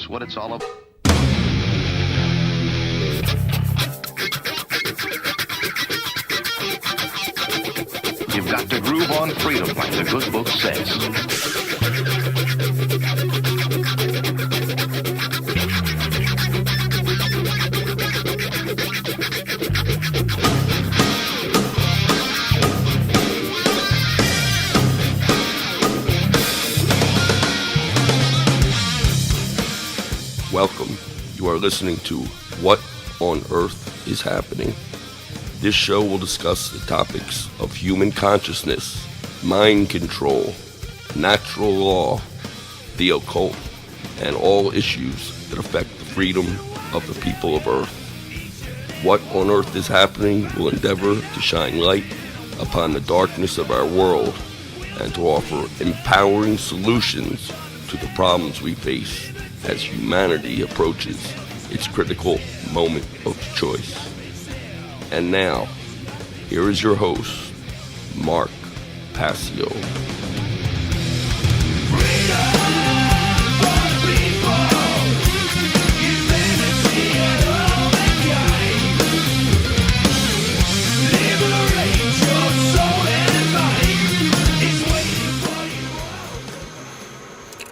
That's what it's all about. You've got to groove on freedom, like the good book says. Welcome. You are listening to What on Earth is Happening. This show will discuss the topics of human consciousness, mind control, natural law, the occult, and all issues that affect the freedom of the people of Earth. What on Earth is Happening will endeavor to shine light upon the darkness of our world and to offer empowering solutions to the problems we face as humanity approaches its critical moment of choice. And now, here is your host, Mark Passio.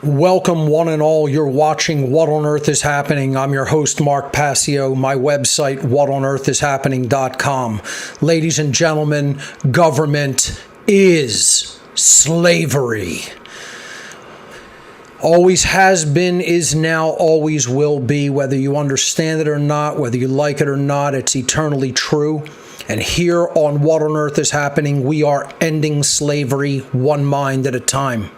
Welcome, one and all. You're watching What on Earth is Happening. I'm your host, Mark Passio. My website, whatonearthishappening.com. Ladies and gentlemen, government is slavery. Always has been, is now, always will be. Whether you understand it or not, whether you like it or not, it's eternally true. And here on What on Earth is Happening, we are ending slavery one mind at a time.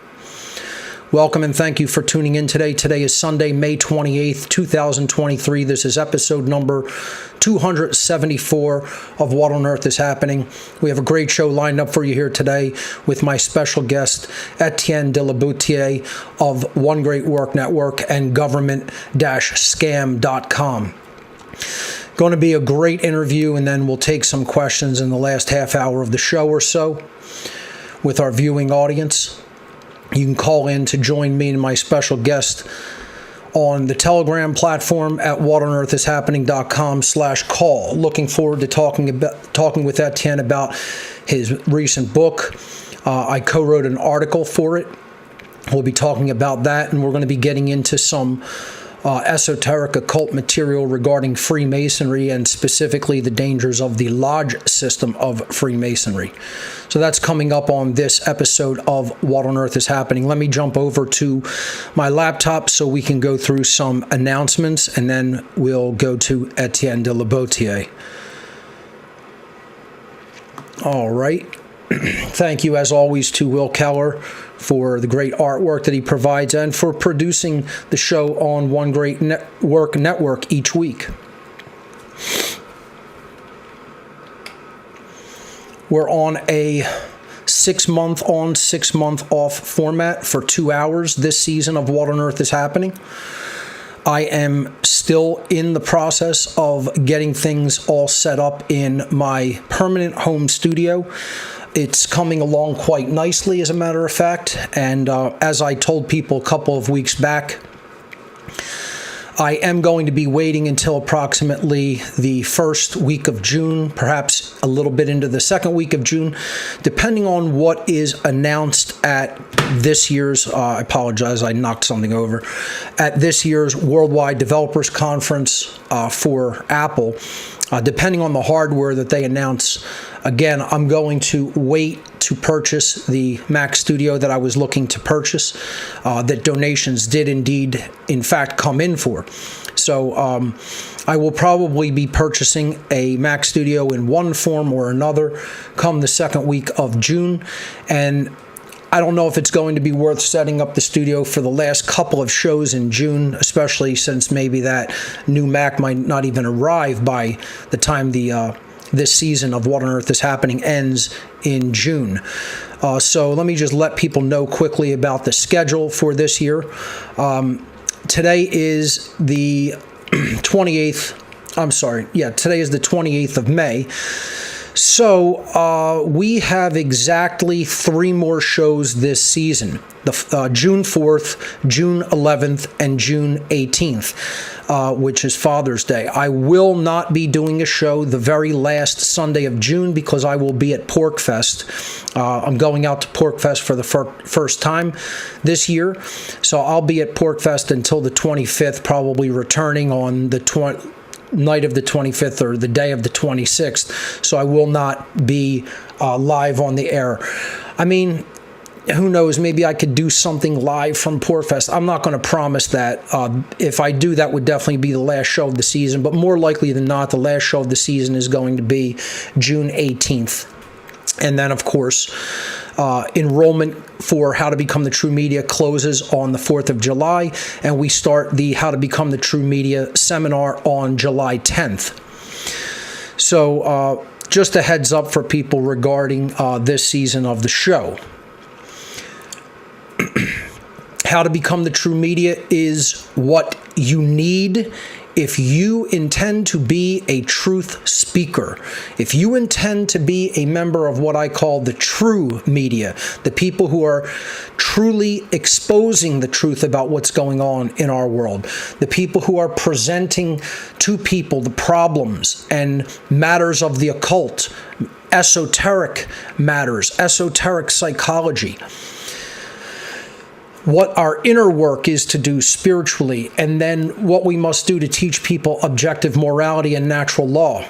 Welcome and thank you for tuning in today. Today is Sunday, May 28th, 2023. This is episode number 274 of What on Earth is Happening. We have a great show lined up for you here today with my special guest, Etienne de la Boutier of One Great Work Network and government-scam.com. Going to be a great interview, and then we'll take some questions in the last half hour of the show or so with our viewing audience. You can call in to join me and my special guest on the Telegram platform at whatonearthishappening.com/call. Looking forward to talking with Etienne about his recent book. I co-wrote an article for it. We'll be talking about that, and we're going to be getting into some esoteric occult material regarding Freemasonry and specifically the dangers of the lodge system of Freemasonry. So that's coming up on this episode of What on Earth is Happening. Let me jump over to my laptop so we can go through some announcements, and then we'll go to Etienne de la Boutier. All right. Thank you, as always, to Will Keller for the great artwork that he provides and for producing the show on One Great Work Network each week. We're on a 6-month on, 6-month off format for 2 hours this season of What on Earth is Happening. I am still in the process of getting things all set up in my permanent home studio. It's coming along quite nicely, as a matter of fact, and as I told people a couple of weeks back, I am going to be waiting until approximately the first week of June, perhaps a little bit into the second week of June, depending on what is announced at this year's, I apologize, I knocked something over, at this year's Worldwide Developers Conference for Apple. Depending on the hardware that they announce, again, I'm going to wait to purchase the Mac Studio that I was looking to purchase, that donations did indeed, in fact, come in for. So I will probably be purchasing a Mac Studio in one form or another come the second week of June, and I don't know if it's going to be worth setting up the studio for the last couple of shows in June, especially since maybe that new Mac might not even arrive by the time this season of What on Earth is Happening ends in June. So let me just let people know quickly about the schedule for this year. Today is the 28th. Today is the 28th of May. So we have exactly 3 more shows this season, the June 4th, June 11th, and June 18th, which is Father's Day. I will not be doing a show the very last Sunday of June because I will be at PorkFest. I'm going out to PorkFest for the first time this year, so I'll be at PorkFest until the 25th, probably returning on the night of the 25th or the day of the 26th, so I will not be live on the air. I mean, who knows, maybe I could do something live from PorkFest. I'm not going to promise that. If I do, that would definitely be the last show of the season, but more likely than not, the last show of the season is going to be June 18th. And then, of course, enrollment for How to Become the True Media closes on the 4th of July, and we start the How to Become the True Media seminar on July 10th. So just a heads up for people regarding this season of the show. How to Become the True Media is what you need if you intend to be a truth speaker, if you intend to be a member of what I call the true media, the people who are truly exposing the truth about what's going on in our world, the people who are presenting to people the problems and matters of the occult, esoteric matters, esoteric psychology, what our inner work is to do spiritually, and then what we must do to teach people objective morality and natural law.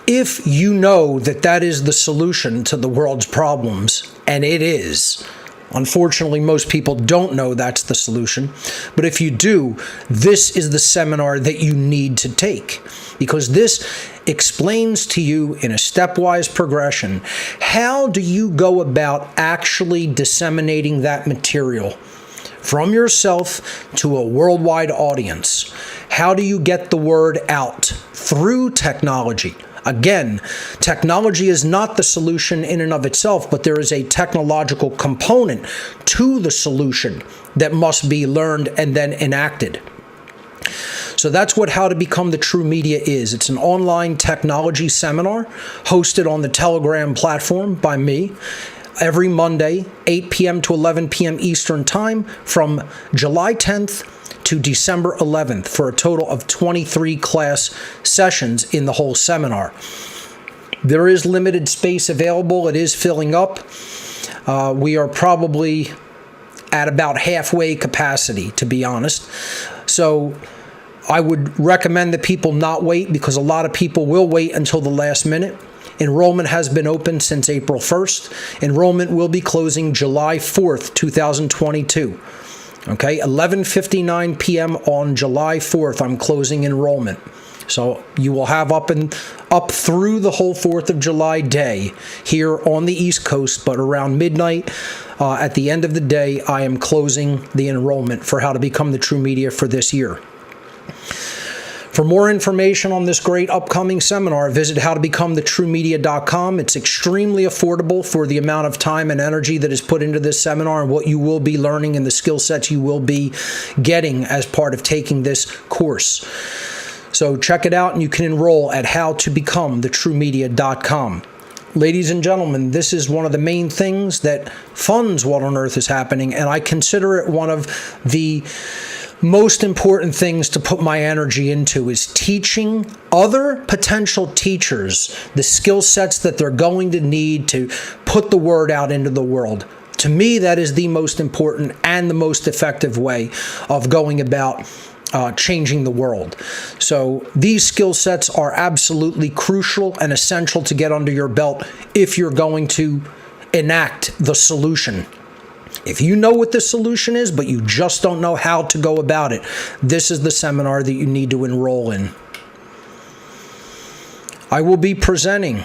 If you know that that is the solution to the world's problems, and it is, unfortunately, most people don't know that's the solution, but if you do, this is the seminar that you need to take, because this explains to you in a stepwise progression, how do you go about actually disseminating that material from yourself to a worldwide audience? How do you get the word out through technology? Again, technology is not the solution in and of itself, but there is a technological component to the solution that must be learned and then enacted. So that's what How to Become the True Media is. It's an online technology seminar hosted on the Telegram platform by me every Monday, 8 p.m. to 11 p.m. Eastern Time from July 10th to December 11th for a total of 23 class sessions in the whole seminar. There is limited space available. It is filling up. We are probably at about halfway capacity, to be honest. So I would recommend that people not wait, because a lot of people will wait until the last minute. Enrollment has been open since April 1st. Enrollment will be closing July 4th, 2022. Okay, 11:59 p.m. on July 4th, I'm closing enrollment. So you will have up through the whole 4th of July day here on the East Coast, but around midnight, at the end of the day, I am closing the enrollment for How to Become the True Media for this year. For more information on this great upcoming seminar, visit howtobecomthetruemedia.com. It's extremely affordable for the amount of time and energy that is put into this seminar and what you will be learning and the skill sets you will be getting as part of taking this course. So check it out, and you can enroll at howtobecomthetruemedia.com. Ladies and gentlemen, this is one of the main things that funds What on Earth is Happening, and I consider it one of the most important things to put my energy into, is teaching other potential teachers the skill sets that they're going to need to put the word out into the world. To me, that is the most important and the most effective way of going about changing the world. So these skill sets are absolutely crucial and essential to get under your belt if you're going to enact the solution. If you know what the solution is, but you just don't know how to go about it, this is the seminar that you need to enroll in. I will be presenting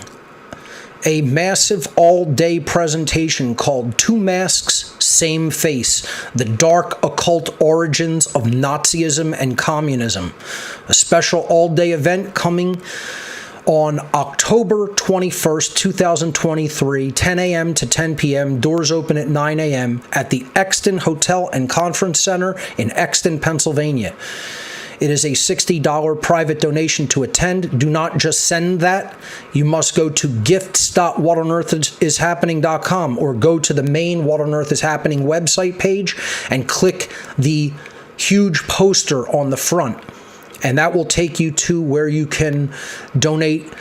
a massive all-day presentation called Two Masks, Same Face: The Dark Occult Origins of Nazism and Communism. A special all-day event coming on October 21st, 2023, 10 a.m. to 10 p.m., doors open at 9 a.m. at the Exton Hotel and Conference Center in Exton, Pennsylvania. It is a $60 private donation to attend. Do not just send that. You must go to gifts.whatonearthishappening.com or go to the main What on Earth is Happening website page and click the huge poster on the front. And that will take you to where you can donate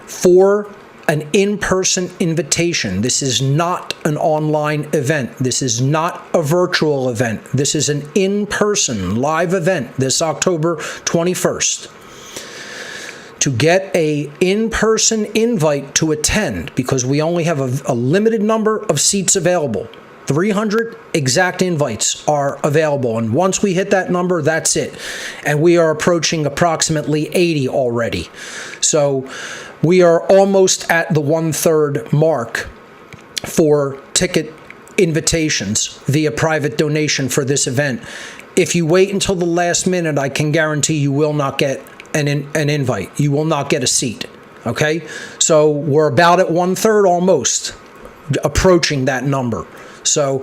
for an in-person invitation. This is not an online event. This is not a virtual event. This is an in-person live event this October 21st. To get a in-person invite to attend, because we only have a limited number of seats available. 300 exact invites are available, and once we hit that number, that's it. And we are approaching approximately 80 already. So we are almost at the 1/3 mark for ticket invitations via private donation for this event. If you wait until the last minute, I can guarantee you will not get an invite. You will not get a seat. Okay? So we're about at 1/3 almost, approaching that number. So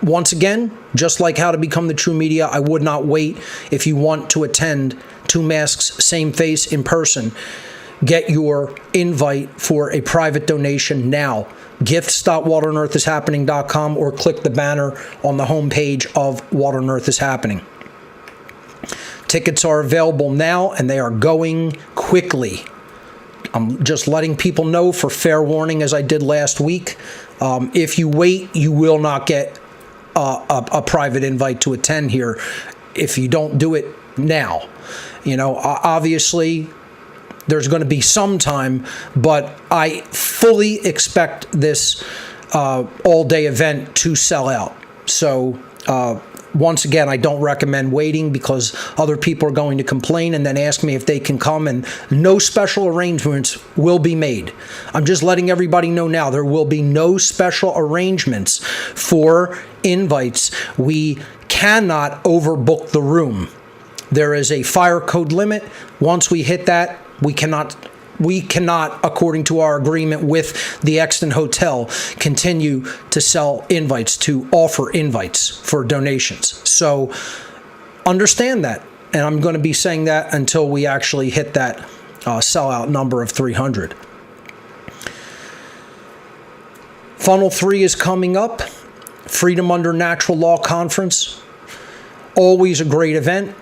once again, just like how to become the true media, I would not wait. If you want to attend Two Masks, Same Face in person, get your invite for a private donation now. Gifts.whatonearthishappening.com or click the banner on the homepage of What on Earth is Happening. Tickets are available now and they are going quickly. I'm just letting people know for fair warning, as I did last week. If you wait, you will not get a private invite to attend here if you don't do it now. You know, obviously, there's going to be some time, but I fully expect this all-day event to sell out. So, once again, I don't recommend waiting because other people are going to complain and then ask me if they can come, and no special arrangements will be made. I'm just letting everybody know now, there will be no special arrangements for invites. We cannot overbook the room. There is a fire code limit. Once we hit that, we cannot, according to our agreement with the Exton Hotel, continue to sell invites, to offer invites for donations. So understand that. And I'm going to be saying that until we actually hit that sellout number of 300. Funnel 3 is coming up. Freedom Under Natural Law Conference. Always a great event.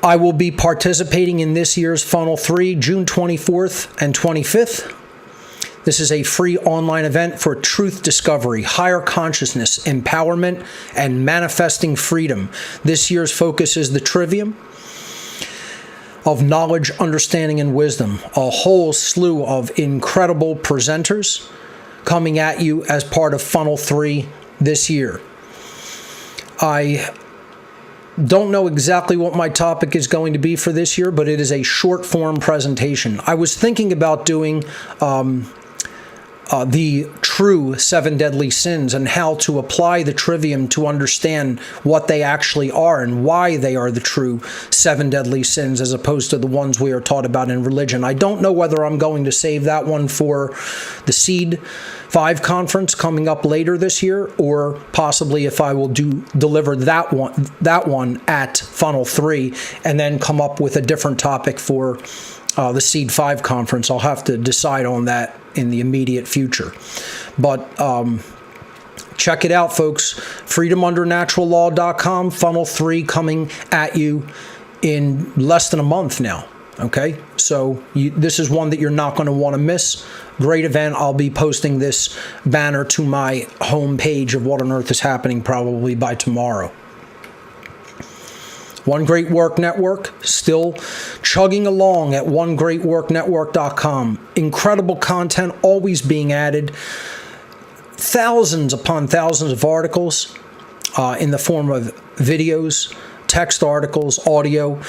I will be participating in this year's Funnel 3, June 24th and 25th. This is a free online event for truth discovery, higher consciousness, empowerment, and manifesting freedom. This year's focus is the trivium of knowledge, understanding, and wisdom. A whole slew of incredible presenters coming at you as part of Funnel 3 this year. I don't know exactly what my topic is going to be for this year, but it is a short form presentation. I was thinking about doing the true 7 deadly sins and how to apply the trivium to understand what they actually are and why they are the true 7 deadly sins as opposed to the ones we are taught about in religion. I don't know whether I'm going to save that one for the Seed 5 conference coming up later this year, or possibly if I will deliver that one at Funnel 3 and then come up with a different topic for the Seed 5 conference. I'll have to decide on that in the immediate future. But check it out, folks. FreedomUnderNaturalLaw.com, Funnel 3 coming at you in less than a month now. Okay, so this is one that you're not going to want to miss. Great event. I'll be posting this banner to my home page of What on Earth is Happening probably by tomorrow. One Great Work Network, still chugging along at onegreatworknetwork.com. Incredible content always being added. Thousands upon thousands of articles in the form of videos, text articles, audio,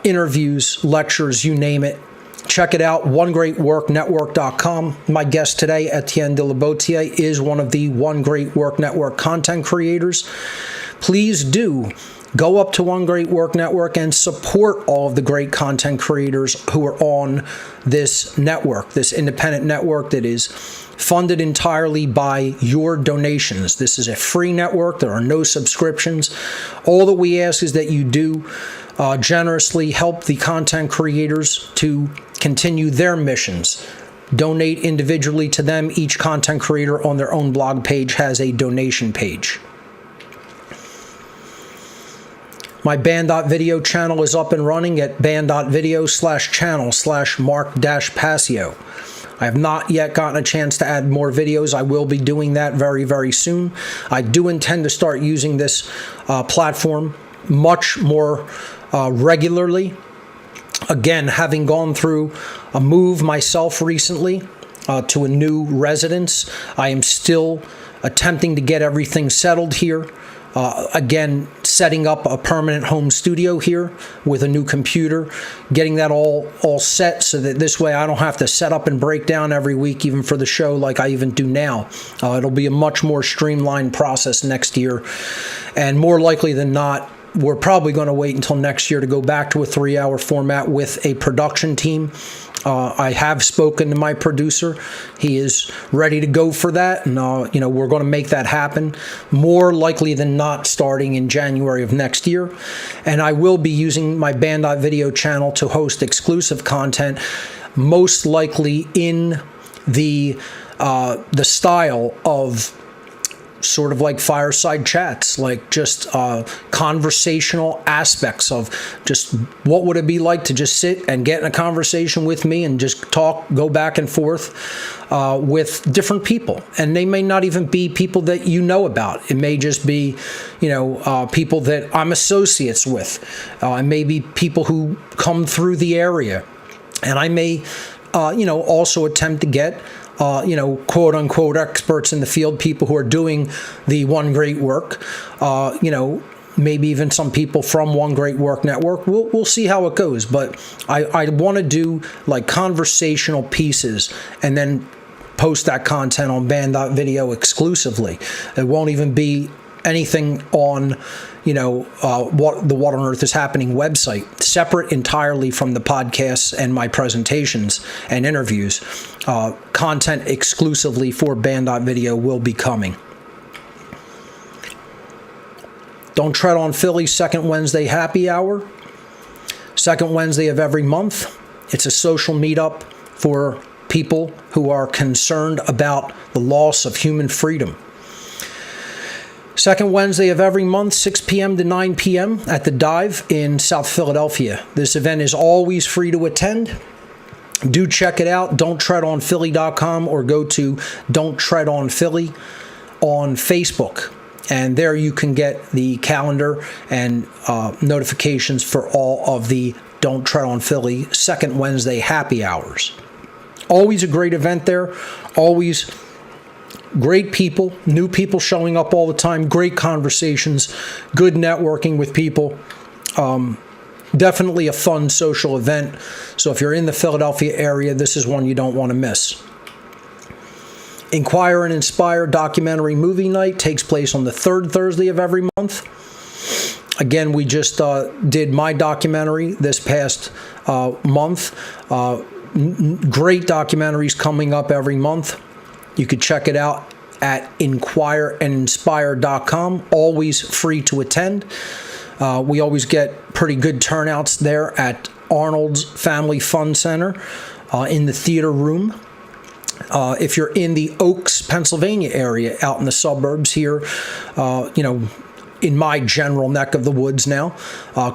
interviews, lectures, you name it. Check it out, onegreatworknetwork.com. My guest today, Etienne de la Botier, is one of the One Great Work Network content creators. Please do go up to One Great Work Network and support all of the great content creators who are on this network, this independent network that is funded entirely by your donations. This is a free network. There are no subscriptions. All that we ask is that you do generously help the content creators to continue their missions. Donate individually to them. Each content creator on their own blog page has a donation page. My band.video channel is up and running at band.video/channel/Mark-Passio. I have not yet gotten a chance to add more videos. I will be doing that very, very soon. I do intend to start using this platform much more regularly. Again, having gone through a move myself recently to a new residence, I am still attempting to get everything settled here. Again, setting up a permanent home studio here with a new computer, getting that all set so that this way I don't have to set up and break down every week, even for the show like I even do now. It'll be a much more streamlined process next year, and more likely than not, we're probably going to wait until next year to go back to a 3-hour format with a production team. I have spoken to my producer. He is ready to go for that, and we're going to make that happen, more likely than not starting in January of next year. And I will be using my band.video channel to host exclusive content, most likely in the style of sort of like fireside chats, like just conversational aspects of just what would it be like to just sit and get in a conversation with me and just talk, go back and forth with different people. And they may not even be people that you know about. It may just be, people that I'm associates with. It may be people who come through the area. And I may, also attempt to get quote unquote experts in the field, people who are doing the One Great Work, maybe even some people from One Great Work Network. We'll see how it goes. But I want to do like conversational pieces and then post that content on band.video exclusively. It won't even be anything on what the What on Earth is Happening website, separate entirely from the podcasts and my presentations and interviews. Content exclusively for band.video will be coming. Don't Tread on Philly, second Wednesday happy hour. Second Wednesday of every month. It's a social meetup for people who are concerned about the loss of human freedom. Second Wednesday of every month, 6 p.m. to 9 p.m. at the Dive in South Philadelphia. This event is always free to attend. Do check it out, don'ttreadonphilly.com, or go to Don't Tread on Philly on Facebook. And there you can get the calendar and notifications for all of the Don't Tread on Philly second Wednesday happy hours. Always a great event there. Always great people, new people showing up all the time, great conversations, good networking with people. Definitely a fun social event. So if you're in the Philadelphia area, this is one you don't want to miss. Inquire and Inspire documentary movie night takes place on the third Thursday of every month. Again, we just did my documentary this past month. Great documentaries coming up every month. You could check it out at inquireandinspire.com. Always free to attend. We always get pretty good turnouts there at Arnold's Family Fun Center in the theater room. If you're in the Oaks, Pennsylvania area, out in the suburbs here, in my general neck of the woods now,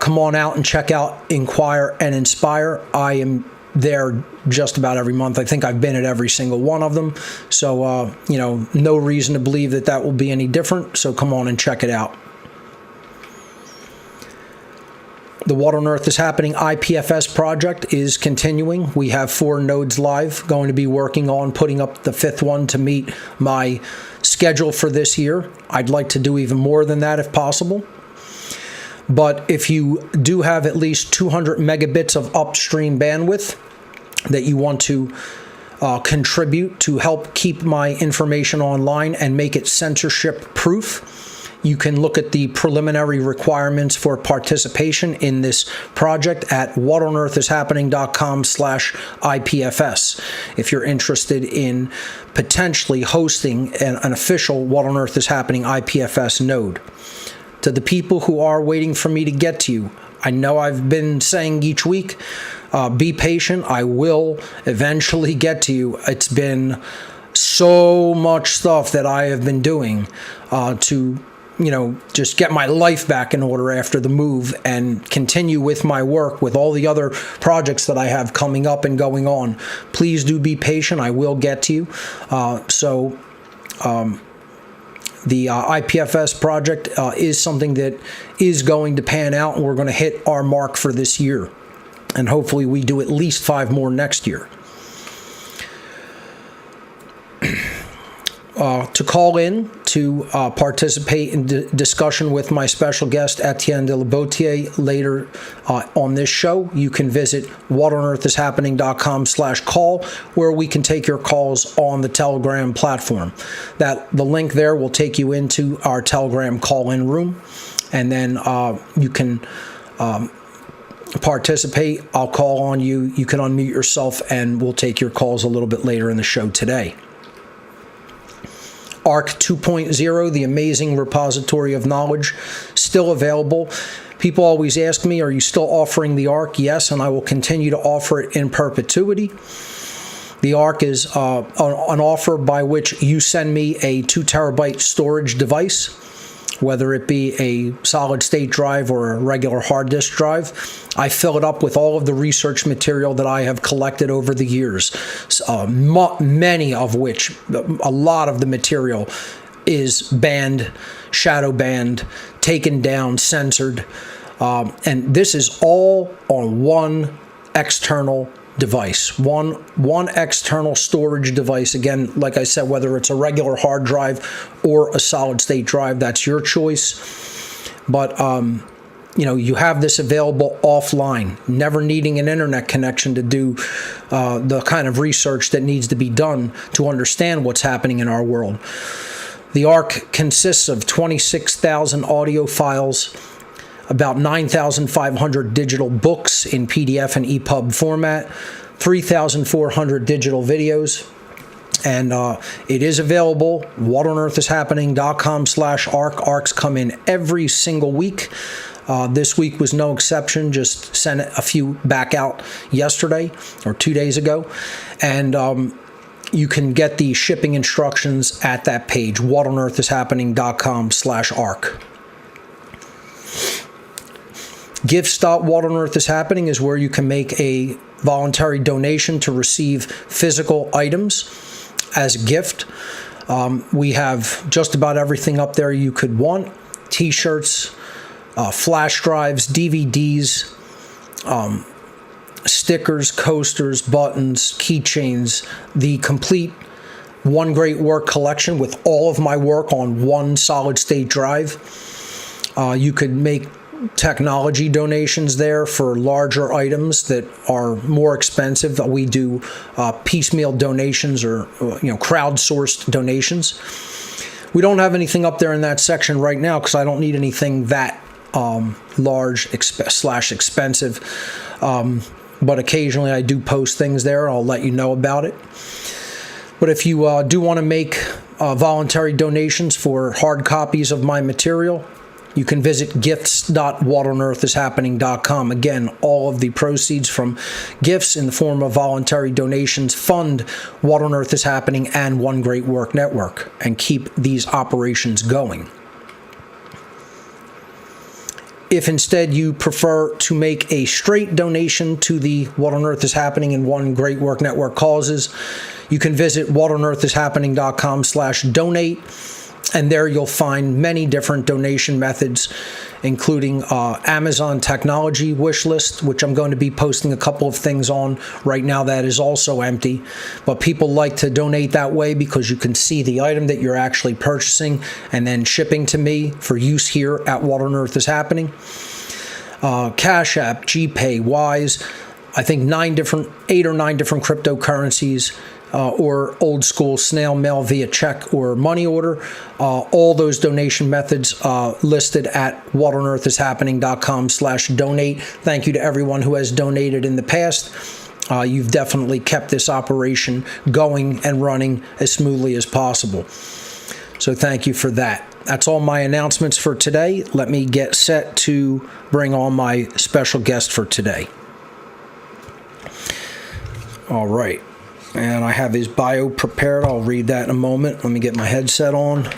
come on out and check out Inquire and Inspire. I am there just about every month. I think I've been at every single one of them. So, no reason to believe that will be any different. So come on and check it out. The What on Earth is Happening IPFS project is continuing. We have 4 nodes live, going to be working on putting up the 5th one to meet my schedule for this year. I'd like to do even more than that if possible. But if you do have at least 200 megabits of upstream bandwidth that you want to contribute to help keep my information online and make it censorship proof, You can look at the preliminary requirements for participation in this project at whatonearthishappening.com/IPFS if you're interested in potentially hosting an official What on Earth is Happening IPFS node. To the people who are waiting for me to get to you, I know I've been saying each week, be patient. I will eventually get to you. It's been so much stuff that I have been doing to, just get my life back in order after the move and continue with my work with all the other projects that I have coming up and going on. Please do be patient. I will get to you. The IPFS project is something that is going to pan out, and we're going to hit our mark for this year. And hopefully we do at least 5 more next year. To call in to participate in discussion with my special guest, Etienne de la Boutier, later on this show, you can visit whatonearthishappening.com/call, where we can take your calls on the Telegram platform. The link there will take you into our Telegram call-in room, and then you can participate. I'll call on you. You can unmute yourself, and we'll take your calls a little bit later in the show today. ARC 2.0, the amazing repository of knowledge, still available. People always ask me, are you still offering the ARC? Yes, and I will continue to offer it in perpetuity. The ARC is an offer by which you send me a 2 terabyte storage device, whether it be a solid state drive or a regular hard disk drive. I fill it up with all of the research material that I have collected over the years, many of which, a lot of the material is banned, shadow banned, taken down, censored, and this is all on one external device, one external storage device. Again, like I said, whether it's a regular hard drive or a solid state drive, that's your choice. But you have this available offline, never needing an internet connection to do the kind of research that needs to be done to understand what's happening in our world. The ARC consists of 26,000 audio files, about 9,500 digital books in PDF and EPUB format, 3,400 digital videos, and it is available. whatonearthishappening.com/ARC. ARCs come in every single week. This week was no exception. Just sent a few back out yesterday or 2 days ago, and you can get the shipping instructions at that page, whatonearthishappening.com/ARC. Gifts.What on Earth is Happening is where you can make a voluntary donation to receive physical items as a gift. We have just about everything up there you could want. T-shirts, flash drives, DVDs, stickers, coasters, buttons, keychains, the complete One Great Work collection with all of my work on one solid state drive. You could make technology donations there for larger items that are more expensive. We do piecemeal donations or crowdsourced donations. We don't have anything up there in that section right now because I don't need anything that large / expensive. But occasionally I do post things there. I'll let you know about it. But if you do want to make voluntary donations for hard copies of my material, you can visit gifts.whatonearthishappening.com. Again, all of the proceeds from gifts in the form of voluntary donations fund What on Earth is Happening and One Great Work Network and keep these operations going. If instead you prefer to make a straight donation to the What on Earth is Happening and One Great Work Network causes, you can visit whatonearthishappening.com/donate. And there you'll find many different donation methods, including Amazon technology wish list, which I'm going to be posting a couple of things on right now that is also empty. But people like to donate that way because you can see the item that you're actually purchasing and then shipping to me for use here at What on Earth is Happening. Cash App, GPay, Wise, I think 8 or 9 different cryptocurrencies. or old school snail mail via check or money order. All those donation methods listed at whatonearthishappening.com/donate. Thank you to everyone who has donated in the past. You've definitely kept this operation going and running as smoothly as possible. So thank you for that. That's all my announcements for today. Let me get set to bring on my special guest for today. All right. And I have his bio prepared. I'll read that in a moment. Let me get my headset on.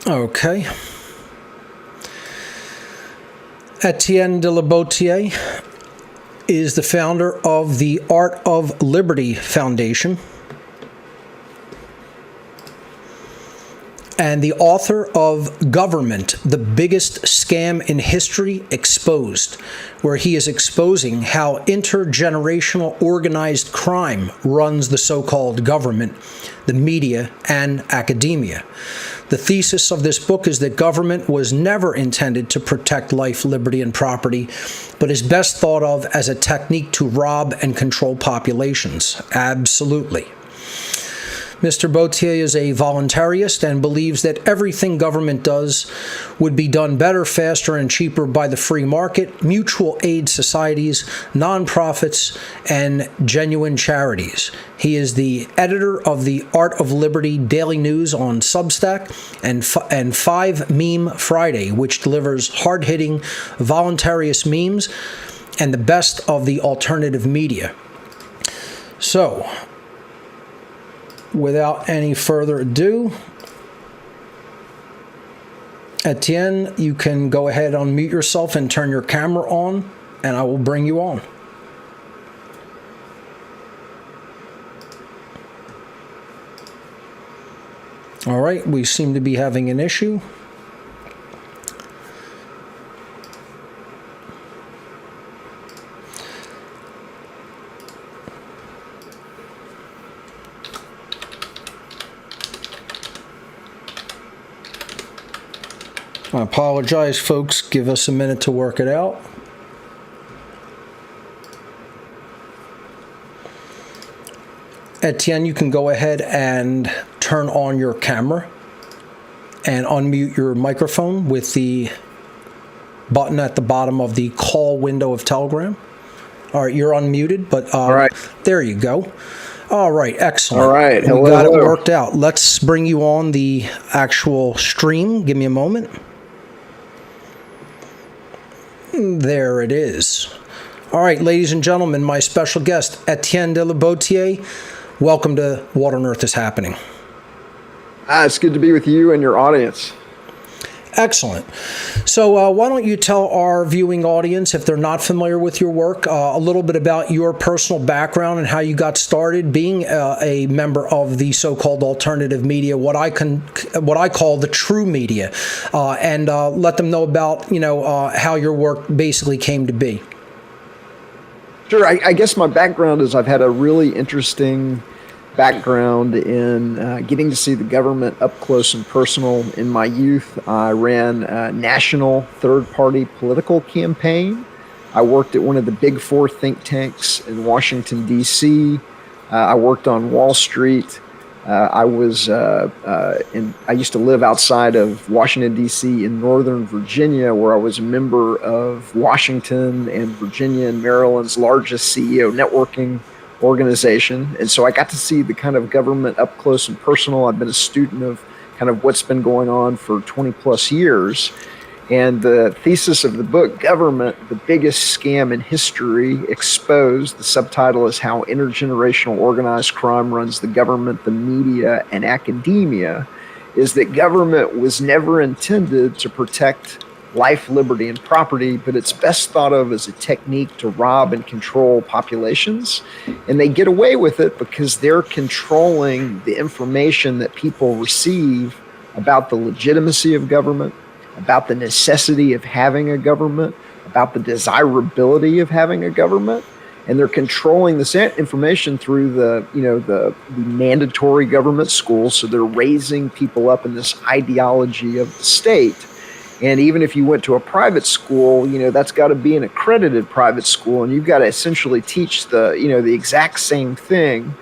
Okay. Etienne de la Boetie is the founder of the Art of Liberty Foundation and the author of Government, the Biggest Scam in History Exposed, where he is exposing how intergenerational organized crime runs the so-called government, the media, and academia. The thesis of this book is that government was never intended to protect life, liberty, and property, but is best thought of as a technique to rob and control populations. Absolutely. Mr. Boetie is a voluntarist and believes that everything government does would be done better, faster, and cheaper by the free market, mutual aid societies, nonprofits, and genuine charities. He is the editor of the Art of Liberty Daily News on Substack and 5 Meme Friday, which delivers hard-hitting, voluntarist memes and the best of the alternative media. So, without any further ado, Etienne, you can go ahead and unmute yourself and turn your camera on, and I will bring you on. All right, we seem to be having an issue. I apologize, folks. Give us a minute to work it out. Etienne, you can go ahead and turn on your camera and unmute your microphone with the button at the bottom of the call window of Telegram. All right, you're unmuted, but all right. There you go. All right, excellent. All right, we got it worked out. Let's bring you on the actual stream. Give me a moment. There it is. All right, ladies and gentlemen, my special guest, Etienne de la Boetie. Welcome to What on Earth is Happening. It's good to be with you and your audience. Excellent. So why don't you tell our viewing audience, if they're not familiar with your work, a little bit about your personal background and how you got started being a member of the so-called alternative media, what I call the true media, and let them know about how your work basically came to be. Sure. I guess my background is I've had a really interesting background in getting to see the government up close and personal. In my youth, I ran a national third-party political campaign. I worked at one of the big 4 think tanks in Washington, D.C. I worked on Wall Street. I used to live outside of Washington, D.C. in Northern Virginia, where I was a member of Washington and Virginia and Maryland's largest CEO networking organization. And so I got to see the kind of government up close and personal. I've been a student of kind of what's been going on for 20 plus years. And the thesis of the book, Government, the Biggest Scam in History Exposed, the subtitle is How Intergenerational Organized Crime Runs the Government, the Media, and Academia, is that government was never intended to protect life, liberty, and property, but it's best thought of as a technique to rob and control populations. And they get away with it because they're controlling the information that people receive about the legitimacy of government, about the necessity of having a government, about the desirability of having a government. and they're controlling this information through the mandatory government schools. So they're raising people up in this ideology of the state. And even if you went to a private school, that's got to be an accredited private school, and you've got to essentially teach the exact same thing.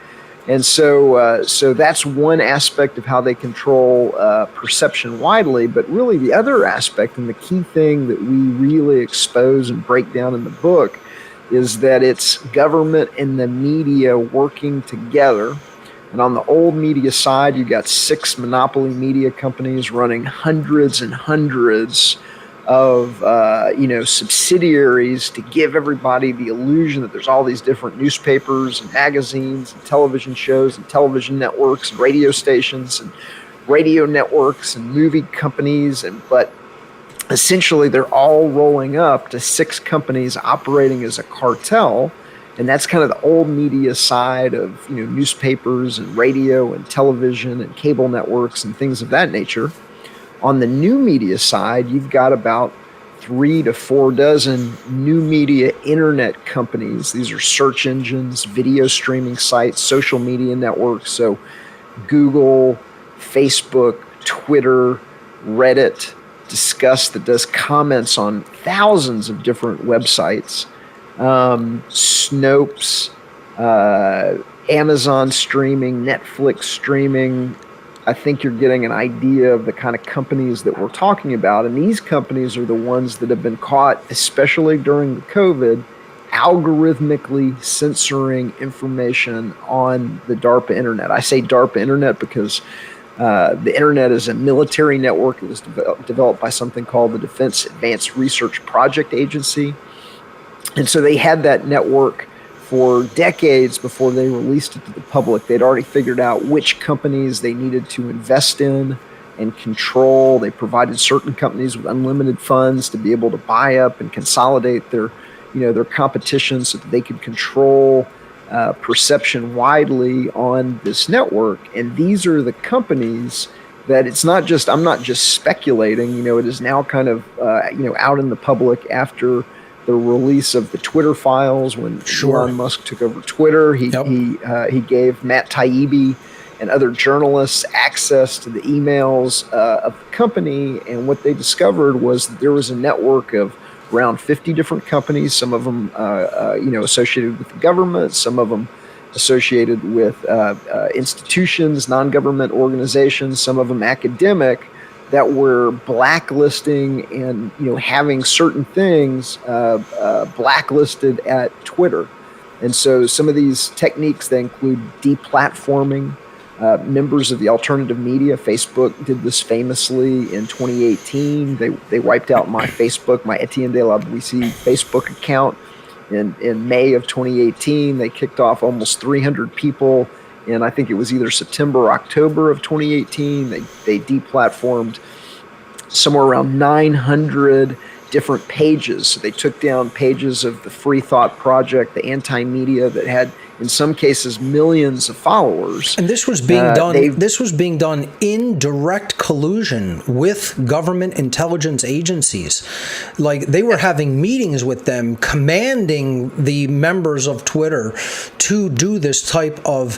And so that's one aspect of how they control perception widely. But really the other aspect, and the key thing that we really expose and break down in the book, is that it's government and the media working together. And on the old media side, you've got 6 monopoly media companies running hundreds and hundreds of subsidiaries to give everybody the illusion that there's all these different newspapers and magazines and television shows and television networks and radio stations and radio networks and movie companies, but essentially they're all rolling up to 6 companies operating as a cartel. And that's kind of the old media side of newspapers and radio and television and cable networks and things of that nature. On the new media side, you've got about 3 to 4 dozen new media internet companies. These are search engines, video streaming sites, social media networks. So Google, Facebook, Twitter, Reddit, Disqus, that does comments on thousands of different websites. Snopes, Amazon streaming, Netflix streaming. I think you're getting an idea of the kind of companies that we're talking about. And these companies are the ones that have been caught, especially during the COVID, algorithmically censoring information on the DARPA internet. I say DARPA internet because the internet is a military network. It was developed by something called the Defense Advanced Research Project Agency. And so they had that network for decades before they released it to the public. They'd already figured out which companies they needed to invest in and control. They provided certain companies with unlimited funds to be able to buy up and consolidate their competition so that they could control perception widely on this network. And these are the companies that I'm not just speculating, it is now kind of, out in the public after the release of the Twitter files. When Elon Musk took over Twitter, he gave Matt Taibbi and other journalists access to the emails of the company. And what they discovered was that there was a network of around 50 different companies, some of them associated with the government, some of them associated with institutions, non-government organizations, some of them academic, that were blacklisting and having certain things blacklisted at Twitter. And so some of these techniques, they include deplatforming members of the alternative media. Facebook did this famously in 2018. They wiped out my Etienne de la Boissy Facebook account in May of 2018. They kicked off almost 300 people. And I think it was either September or October of 2018. They deplatformed somewhere around 900 different pages. So they took down pages of the Free Thought Project, the anti-media that had, in some cases, millions of followers. And this was being done. This was being done in direct collusion with government intelligence agencies. Like, they were having meetings with them, commanding the members of Twitter to do this type of,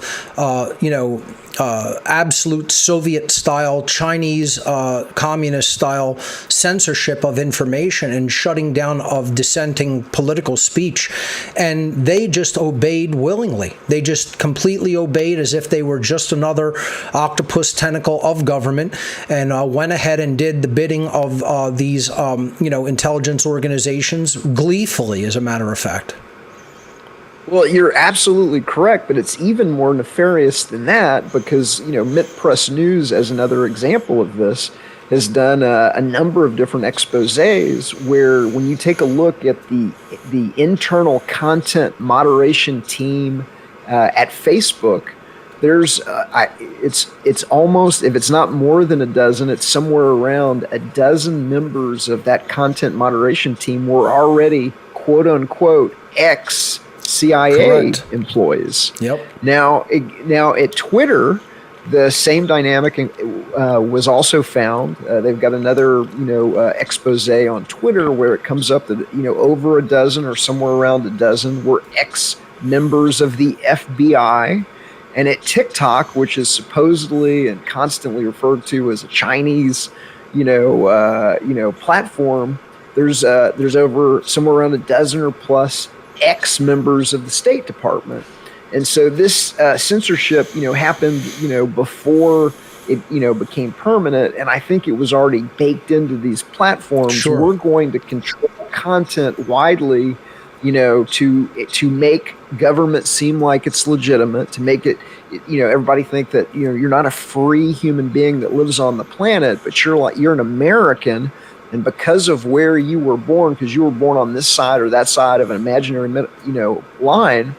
absolute Soviet-style, Chinese, communist-style censorship of information and shutting down of dissenting political speech. And they just obeyed willingly. They just completely obeyed as if they were just another octopus tentacle of government, and went ahead and did the bidding of these, intelligence organizations gleefully, as a matter of fact. Well, you're absolutely correct, but it's even more nefarious than that because, Mit Press News, as another example of this, has done a number of different exposés where when you take a look at the internal content moderation team at Facebook, there's it's almost, if it's not more than a dozen, it's somewhere around a dozen members of that content moderation team were already, quote unquote, CIA employees. Yep. Now at Twitter, The same dynamic was also found. They've got another, expose on Twitter where it comes up that, over a dozen or somewhere around a dozen were ex-members of the FBI. And at TikTok, which is supposedly and constantly referred to as a Chinese, platform, there's over somewhere around a dozen or plus ex-members of the State Department. And so this censorship, happened, before it, became permanent. And I think it was already baked into these platforms. Sure. We're going to control content widely, to make government seem like it's legitimate, to make it, everybody think that, you're not a free human being that lives on the planet, but you're an American. And because of where you were born, because you were born on this side or that side of an imaginary, line,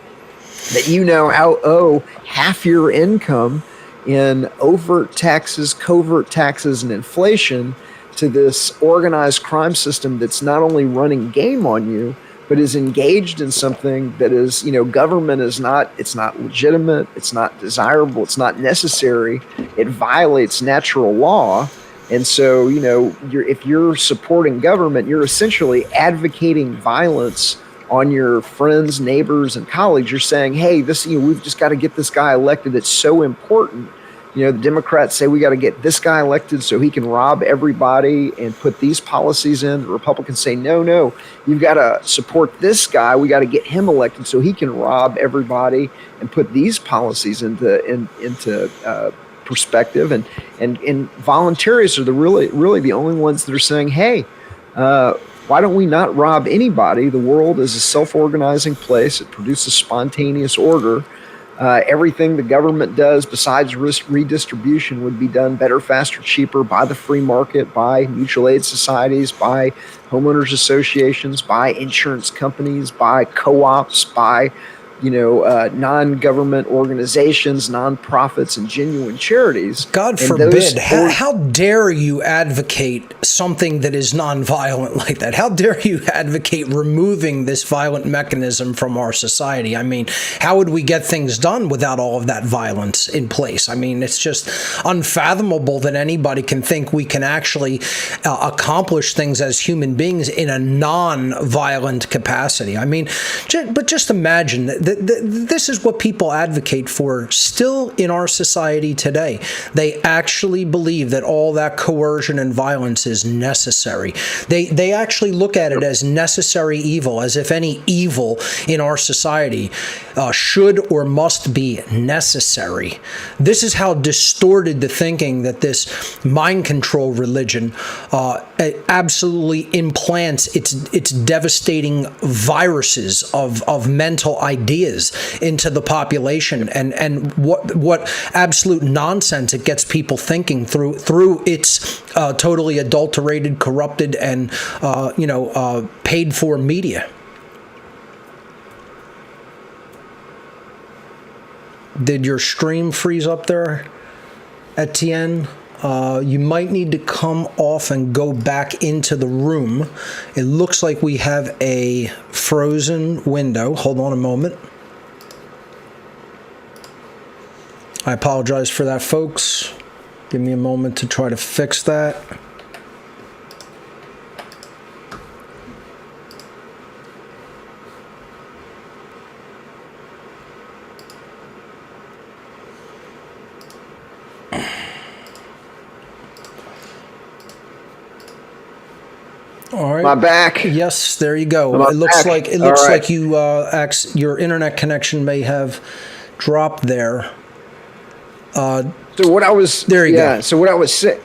that owe half your income in overt taxes, covert taxes, and inflation to this organized crime system that's not only running game on you, but is engaged in something that is, government is not, it's not legitimate, it's not desirable, it's not necessary, it violates natural law. And so, if you're supporting government, you're essentially advocating violence on your friends, neighbors, and colleagues. You're saying, hey, we've just got to get this guy elected. It's so important. The Democrats say we got to get this guy elected so he can rob everybody and put these policies in. The Republicans say, no, you've got to support this guy. We got to get him elected so he can rob everybody and put these policies into perspective. And voluntarists are really the only ones that are saying, hey, why don't we not rob anybody? The world is a self-organizing place. It produces spontaneous order. Everything the government does besides risk redistribution would be done better, faster, cheaper by the free market, by mutual aid societies, by homeowners associations, by insurance companies, by co-ops, by non-government organizations, nonprofits, and genuine charities. God forbid. How dare you advocate something that is nonviolent like that? How dare you advocate removing this violent mechanism from our society? I mean, how would we get things done without all of that violence in place? I mean, it's just unfathomable that anybody can think we can actually accomplish things as human beings in a non-violent capacity. I mean, but just imagine that this is what people advocate for still in our society today. They actually believe that all that coercion and violence is necessary. They actually look at it as necessary evil, as if any evil in our society should or must be necessary. This is how distorted the thinking that this mind control religion absolutely implants its devastating viruses of mental ideas into the population, and what absolute nonsense it gets people thinking through its totally adulterated, corrupted, and paid for media. Did your stream freeze up there, Etienne? You might need to come off and go back into the room. It looks like we have a frozen window. Hold on a moment. I apologize for that, folks. Give me a moment to try to fix that. All right. Am I back? Yes, there you go. It looks back? like you your internet connection may have dropped there. So what I was there you go. So what I was saying.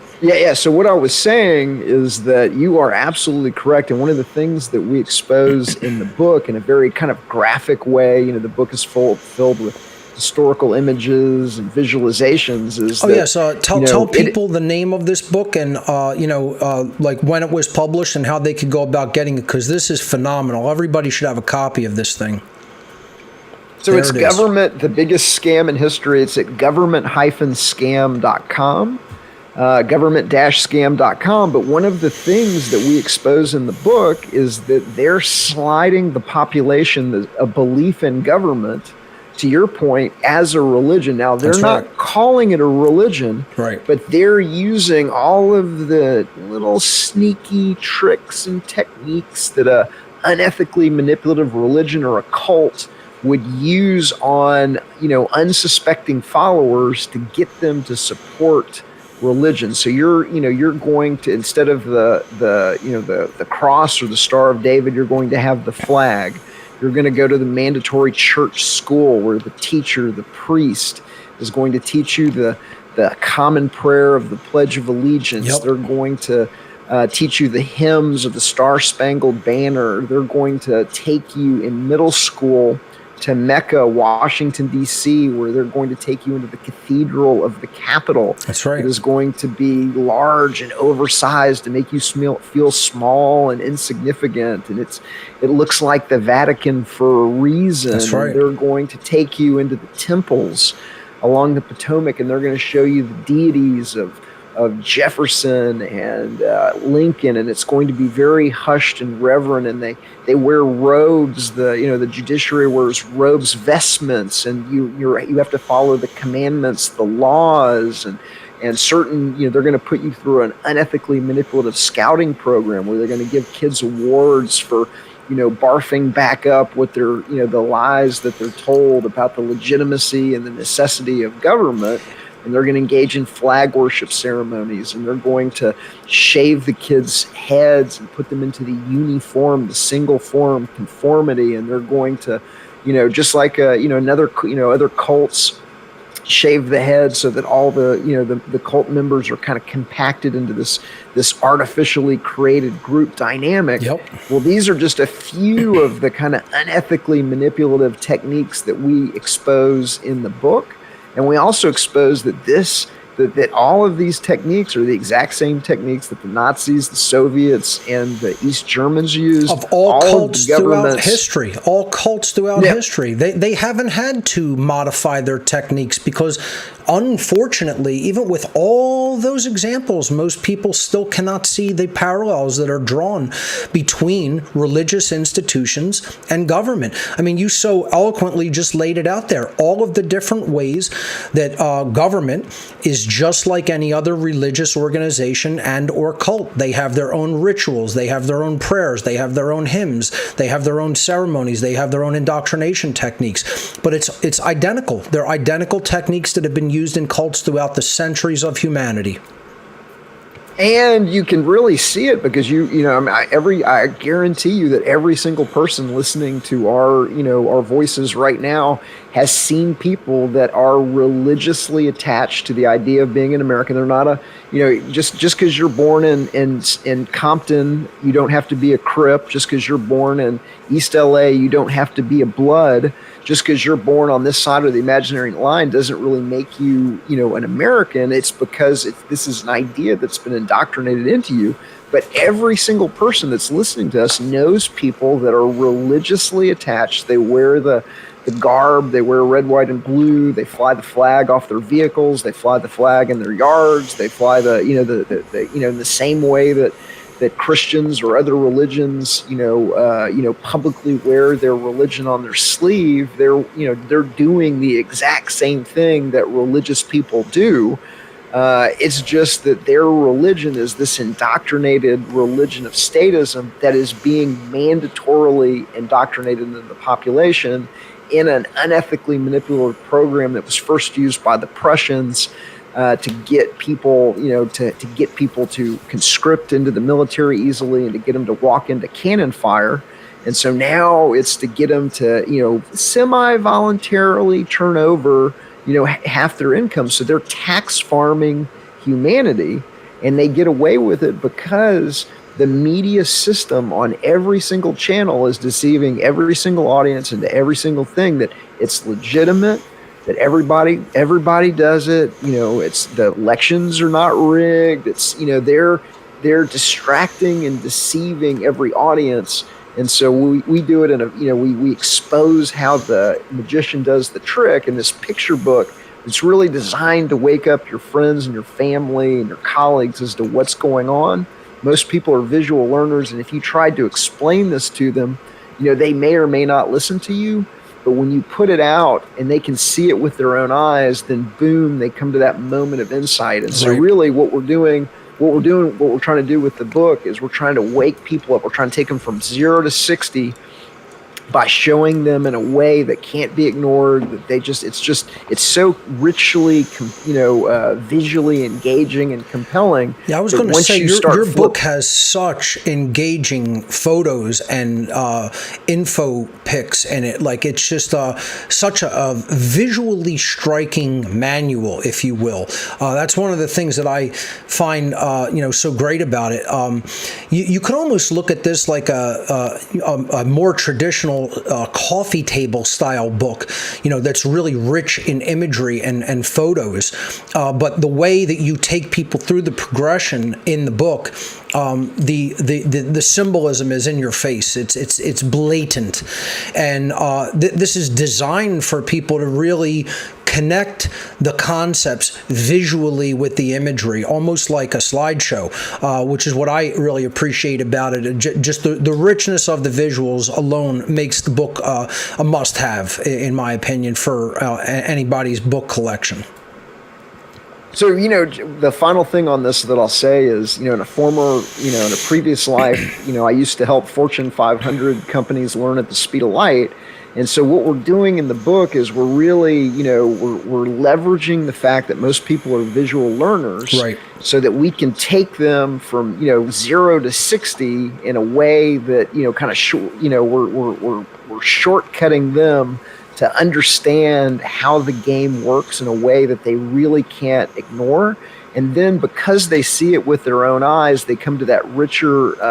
So what I was saying is that you are absolutely correct. And one of the things that we expose in the book in a very kind of graphic way, the book is filled with historical images and visualizations. Tell people the name of this book and like when it was published and how they could go about getting it, because this is phenomenal. Everybody should have a copy of this thing. So it's government, the biggest scam in history. It's at government-scam.com, government-scam.com. But one of the things that we expose in the book is that they're sliding the population, a belief in government, to your point, as a religion. Now, they're That's not right. calling it a religion, Right. but they're using all of the little sneaky tricks and techniques that a unethically manipulative religion or a cult would use on, unsuspecting followers to get them to support religion. So you're going to, instead of the cross or the Star of David, you're going to have the flag. You're going to go to the mandatory church school where the teacher, the priest, is going to teach you the common prayer of the Pledge of Allegiance. Yep. They're going to teach you the hymns of the Star-Spangled Banner. They're going to take you in middle school to Mecca, Washington, D.C., where they're going to take you into the Cathedral of the Capitol. That's right. It is going to be large and oversized to make you feel small and insignificant. And it looks like the Vatican for a reason. That's right. And they're going to take you into the temples along the Potomac, and they're going to show you the deities of Jefferson and Lincoln, and it's going to be very hushed and reverent. And they wear robes. The judiciary wears robes, vestments, and you have to follow the commandments, the laws, and certain. They're going to put you through an unethically manipulative scouting program where they're going to give kids awards for barfing back up what they're the lies that they're told about the legitimacy and the necessity of government. And they're going to engage in flag worship ceremonies, and they're going to shave the kids' heads and put them into the uniform, the single form conformity. And they're going to, just like other cults shave the head so that all the cult members are kind of compacted into this artificially created group dynamic. Yep. Well, these are just a few of the kind of unethically manipulative techniques that we expose in the book. And we also expose that all of these techniques are the exact same techniques that the Nazis, the Soviets, and the East Germans used. Of all cults throughout history. All cults throughout Yeah. history. They haven't had to modify their techniques because, unfortunately, even with all those examples, most people still cannot see the parallels that are drawn between religious institutions and government. I mean, you so eloquently just laid it out there. All of the different ways that government is just like any other religious organization and or cult. They have their own rituals, they have their own prayers, they have their own hymns, they have their own ceremonies, they have their own indoctrination techniques. But it's identical. They're identical techniques that have been used in cults throughout the centuries of humanity. And you can really see it because I guarantee you that every single person listening to our voices right now has seen people that are religiously attached to the idea of being an American. They're not just because you're born in Compton, you don't have to be a Crip. Just because you're born in East LA, you don't have to be a Blood. Just because you're born on this side of the imaginary line doesn't really make you, an American. It's because this is an idea that's been indoctrinated into you. But every single person that's listening to us knows people that are religiously attached. They wear the garb, they wear red, white, and blue. They fly the flag off their vehicles. They fly the flag in their yards. They fly in the same way that Christians or other religions, publicly wear their religion on their sleeve. They're doing the exact same thing that religious people do. It's just that their religion is this indoctrinated religion of statism that is being mandatorily indoctrinated into the population in an unethically manipulative program that was first used by the Prussians to get people, to get people to conscript into the military easily and to get them to walk into cannon fire. And so now it's to get them to, semi-voluntarily turn over, half their income. So they're tax farming humanity, and they get away with it because the media system on every single channel is deceiving every single audience into every single thing that it's legitimate, that everybody does it. It's the elections are not rigged. It's, they're distracting and deceiving every audience. And so we do it in we expose how the magician does the trick in this picture book. It's really designed to wake up your friends and your family and your colleagues as to what's going on. Most people are visual learners, and if you tried to explain this to them, they may or may not listen to you. But when you put it out and they can see it with their own eyes, then boom, they come to that moment of insight. And so really what we're trying to do with the book is we're trying to wake people up. We're trying to take them from 0 to 60 by showing them in a way that can't be ignored, that it's so richly, visually engaging and compelling. Yeah, I was going to say your book has such engaging photos and info pics in it. Like, it's just such a visually striking manual, if you will. That's one of the things that I find so great about it. You could almost look at this like a more traditional coffee table style book, that's really rich in imagery and photos. But the way that you take people through the progression in the book, the symbolism is in your face. It's blatant, and this is designed for people to really connect the concepts visually with the imagery, almost like a slideshow, which is what I really appreciate about it. Just the richness of the visuals alone makes the book a must-have, in my opinion, for anybody's book collection. So, the final thing on this that I'll say is, in a previous life, I used to help Fortune 500 companies learn at the speed of light. And so what we're doing in the book is we're really, we're leveraging the fact that most people are visual learners, right, so that we can take them from, 0 to 60 in a way that, kind of short, we're shortcutting them to understand how the game works in a way that they really can't ignore. And then because they see it with their own eyes, they come to that richer,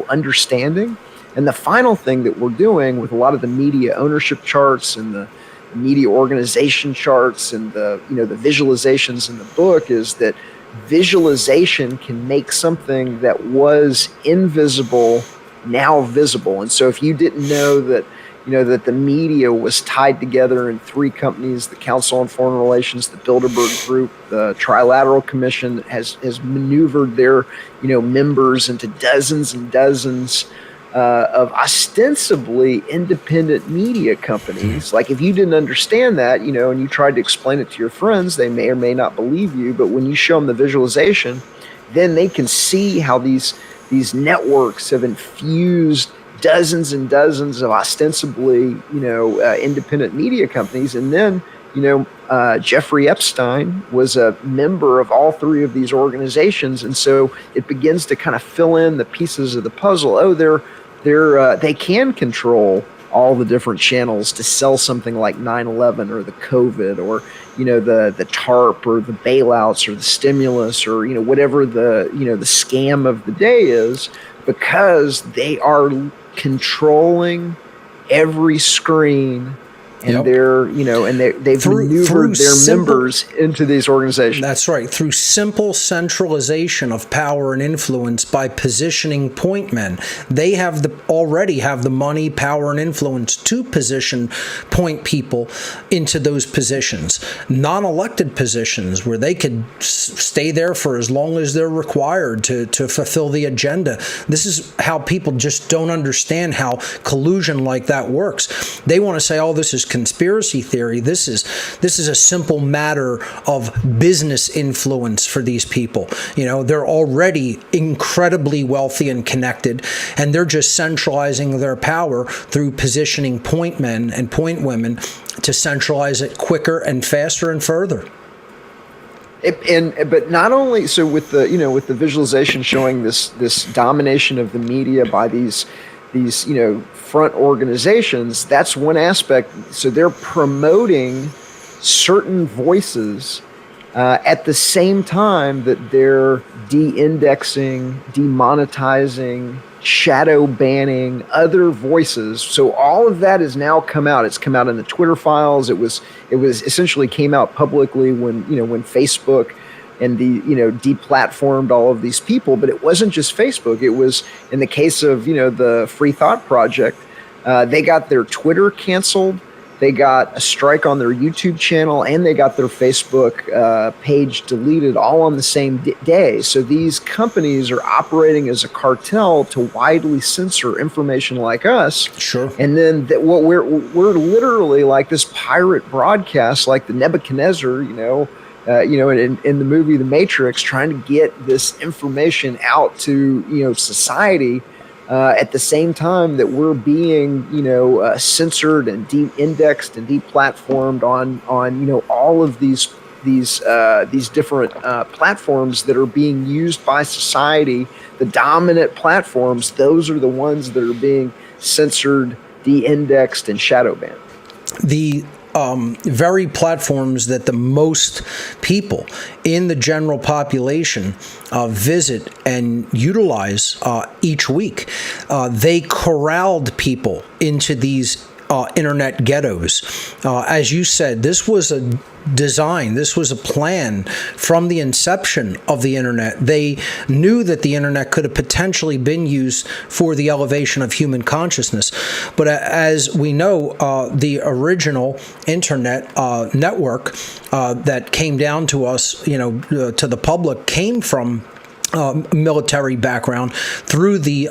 understanding. And the final thing that we're doing with a lot of the media ownership charts and the media organization charts and the visualizations in the book is that visualization can make something that was invisible now visible. And so if you didn't know that, that the media was tied together in 3 companies, the Council on Foreign Relations, the Bilderberg Group, the Trilateral Commission that has maneuvered their, members into dozens and dozens of ostensibly independent media companies. Like, if you didn't understand that, and you tried to explain it to your friends, they may or may not believe you. But when you show them the visualization, then they can see how these networks have infused dozens and dozens of ostensibly, independent media companies. And then, Jeffrey Epstein was a member of all 3 of these organizations. And so it begins to kind of fill in the pieces of the puzzle. Oh, they can control all the different channels to sell something like 9/11 or the COVID or, the TARP or the bailouts or the stimulus or, whatever the scam of the day is, because they are controlling every screen. And they're, they've maneuvered their members into these organizations. That's right. Through simple centralization of power and influence by positioning point men. They already have the money, power, and influence to position point people into those positions. Non-elected positions where they could stay there for as long as they're required to fulfill the agenda. This is how people just don't understand how collusion like that works. They want to say, oh, this is conspiracy theory. This is a simple matter of business influence for these people. They're already incredibly wealthy and connected, and they're just centralizing their power through positioning point men and point women to centralize it quicker and faster and further. But not only so with the visualization showing this domination of the media by these front organizations, that's one aspect. So they're promoting certain voices at the same time that they're de-indexing, demonetizing, shadow banning other voices. So all of that has now come out. It's come out in the Twitter files. It was essentially came out publicly when Facebook and deplatformed all of these people. But it wasn't just Facebook. It was, in the case of, the Free Thought Project, they got their Twitter canceled They got a strike on their YouTube channel, and they got their Facebook page deleted all on the same day. So these companies are operating as a cartel to widely censor information like us. Sure. And then what we're literally like this pirate broadcast, like the Nebuchadnezzar, in the movie The Matrix, trying to get this information out to society. At the same time that we're being, censored and de-indexed and deplatformed on all of these different platforms that are being used by society. The dominant platforms, those are the ones that are being censored, de-indexed, and shadow banned. The very platforms that the most people in the general population visit and utilize each week. They corralled people into these internet ghettos. As you said, this was a design, this was a plan from the inception of the internet. They knew that the internet could have potentially been used for the elevation of human consciousness. But as we know, the original internet network that came down to us, to the public, came from military background through the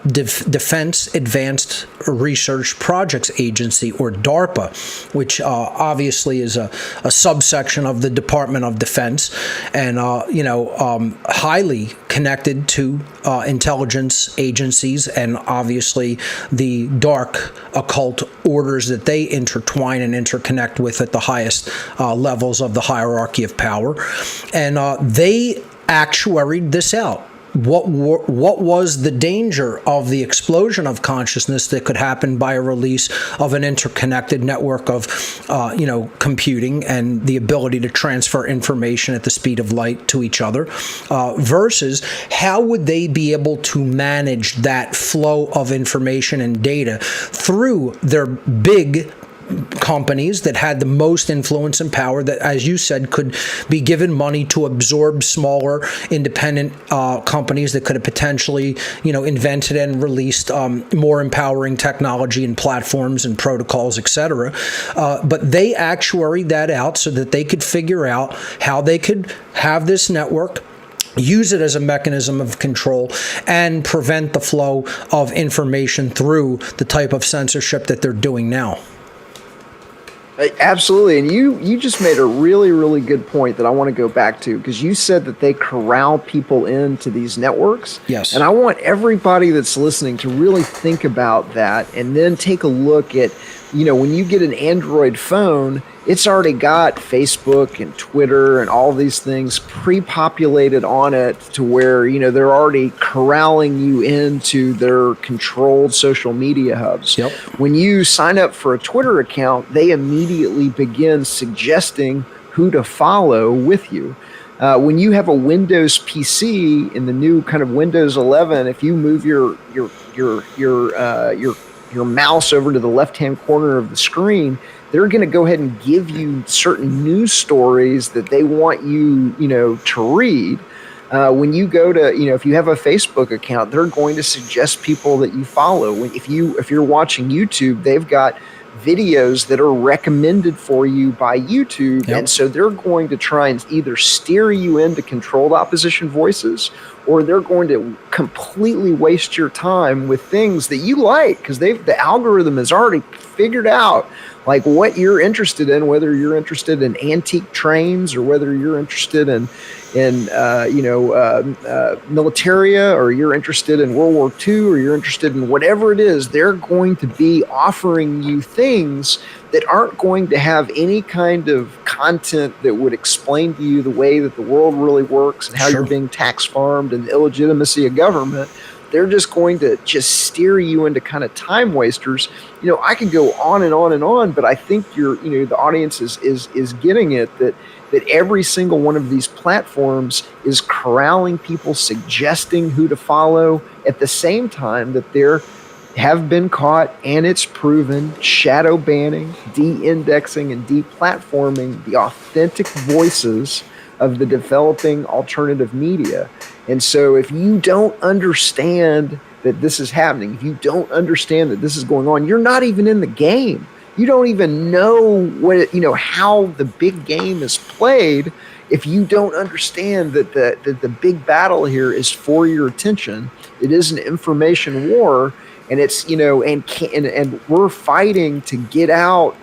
Defense Advanced Research Projects Agency, or DARPA, which obviously is a subsection of the Department of Defense, and highly connected to intelligence agencies, and obviously the dark occult orders that they intertwine and interconnect with at the highest levels of the hierarchy of power. And they actuaried this out. What was the danger of the explosion of consciousness that could happen by a release of an interconnected network of, computing and the ability to transfer information at the speed of light to each other, versus how would they be able to manage that flow of information and data through their big companies that had the most influence and power, that, as you said, could be given money to absorb smaller independent companies that could have potentially, invented and released more empowering technology and platforms and protocols, etc. But they actuaried that out so that they could figure out how they could have this network, use it as a mechanism of control, and prevent the flow of information through the type of censorship that they're doing now. Absolutely. And you just made a really, really good point that I want to go back to, because you said that they corral people into these networks. Yes. And I want everybody that's listening to really think about that, and then take a look at, when you get an Android phone, it's already got Facebook and Twitter and all these things pre-populated on it, to where, they're already corralling you into their controlled social media hubs. Yep. When you sign up for a Twitter account, they immediately begin suggesting who to follow with you. When you have a Windows PC in the new kind of Windows 11, if you move your mouse over to the left-hand corner of the screen, they're going to go ahead and give you certain news stories that they want you, to read. When you go to, if you have a Facebook account, they're going to suggest people that you follow. If you're watching YouTube, they've got videos that are recommended for you by YouTube. Yep. And so they're going to try and either steer you into controlled opposition voices, or they're going to completely waste your time with things that you like, because the algorithm has already figured out like what you're interested in, whether you're interested in antique trains, or whether you're interested in militaria, or you're interested in World War II, or you're interested in whatever it is. They're going to be offering you things that aren't going to have any kind of content that would explain to you the way that the world really works, and how Sure. you're being tax farmed, and the illegitimacy of government. They're just going to steer you into kind of time wasters. I could go on and on and on, but I think the audience is getting it, that every single one of these platforms is corralling people, suggesting who to follow, at the same time that there have been caught, and it's proven, shadow banning, de-indexing, and deplatforming the authentic voices of the developing alternative media. And so if you don't understand that this is happening, if you don't understand that this is going on, you're not even in the game. you don't even know how the big game is played if you don't understand that the big battle here is for your attention. It is an information war, and it's and we're fighting to get out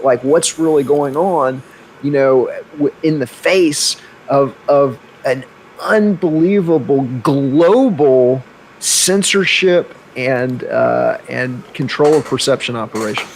like what's really going on in the face of an unbelievable global censorship and control of perception operation.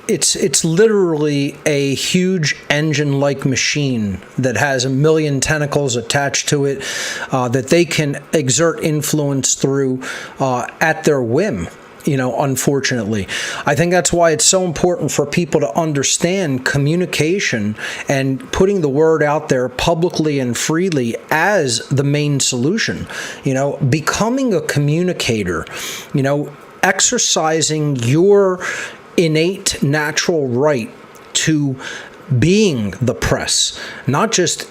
It's literally a huge engine-like machine that has a million tentacles attached to it that they can exert influence through at their whim. Unfortunately, I think that's why it's so important for people to understand communication and putting the word out there publicly and freely as the main solution. Becoming a communicator, exercising your innate natural right to being the press, not just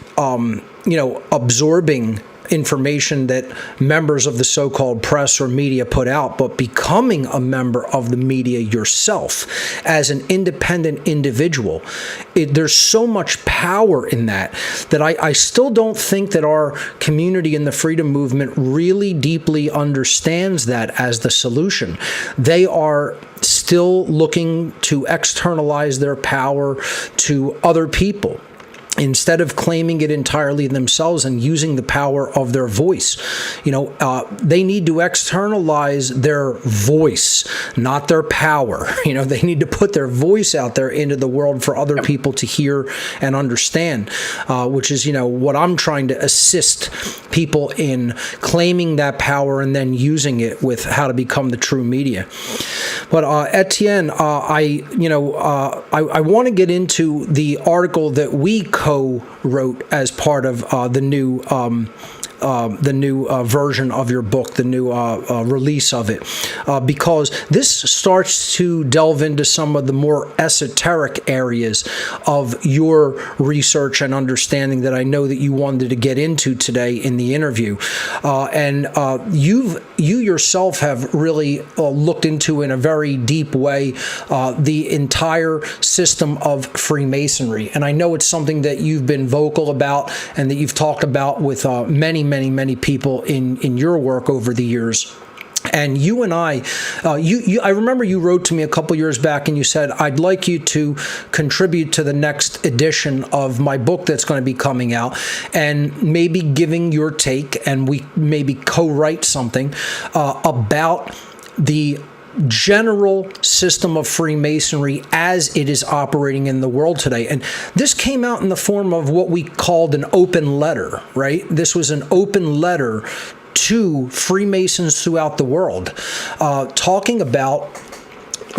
absorbing information that members of the so-called press or media put out, but becoming a member of the media yourself as an independent individual. There's so much power in that I still don't think that our community in the freedom movement really deeply understands that as the solution. They are still looking to externalize their power to other people, instead of claiming it entirely themselves and using the power of their voice. They need to externalize their voice, not their power. They need to put their voice out there into the world for other people to hear and understand, which is, what I'm trying to assist people in, claiming that power and then using it with how to become the true media. But Etienne, I want to get into the article that we co-wrote as part of the new version of your book, the new release of it, because this starts to delve into some of the more esoteric areas of your research and understanding that I know that you wanted to get into today in the interview. And you yourself have really looked into in a very deep way the entire system of Freemasonry. And I know it's something that you've been vocal about and that you've talked about with many people in your work over the years. And you and I remember you wrote to me a couple years back and you said, I'd like you to contribute to the next edition of my book that's going to be coming out, and maybe giving your take, and we maybe co-write something about the general system of Freemasonry as it is operating in the world today. And this came out in the form of what we called an open letter, right? This was an open letter to Freemasons throughout the world, talking about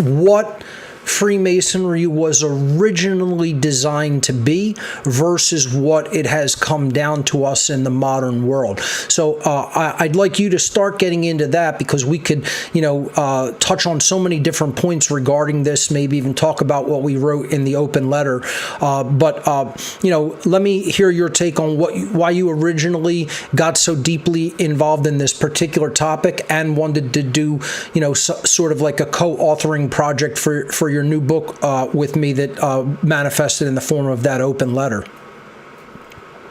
what Freemasonry was originally designed to be versus what it has come down to us in the modern world. So I'd like you to start getting into that, because we could, touch on so many different points regarding this, maybe even talk about what we wrote in the open letter. But let me hear your take on why you originally got so deeply involved in this particular topic and wanted to do, sort of like a co-authoring project for your new book with me that manifested in the form of that open letter.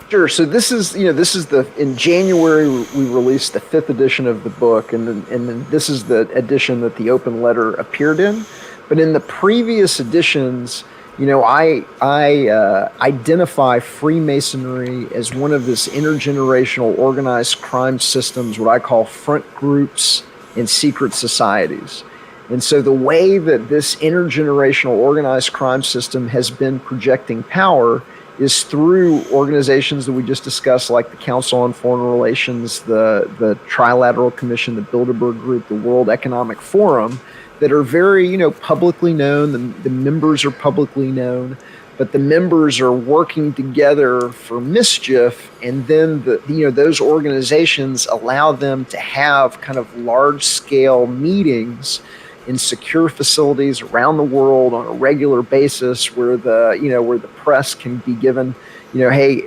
Sure. So this is in January we released the 5th edition of the book, and then this is the edition that the open letter appeared in. But in the previous editions, I identify Freemasonry as one of this intergenerational organized crime systems, what I call front groups and secret societies. And so the way that this intergenerational organized crime system has been projecting power is through organizations that we just discussed, like the Council on Foreign Relations, the Trilateral Commission, the Bilderberg Group, the World Economic Forum, that are very, publicly known. The members are publicly known, but the members are working together for mischief. And then those organizations allow them to have kind of large-scale meetings in secure facilities around the world on a regular basis, where the press can be given hey,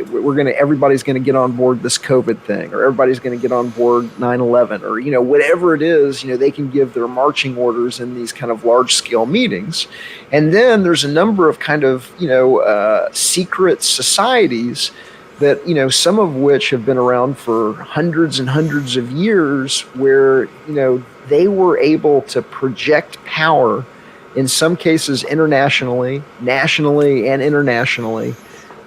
everybody's going to get on board this COVID thing, or everybody's going to get on board 9/11, or, whatever it is, they can give their marching orders in these kind of large scale meetings. And then there's a number of kind of, secret societies that, some of which have been around for hundreds and hundreds of years, where, they were able to project power, in some cases internationally, nationally, and internationally.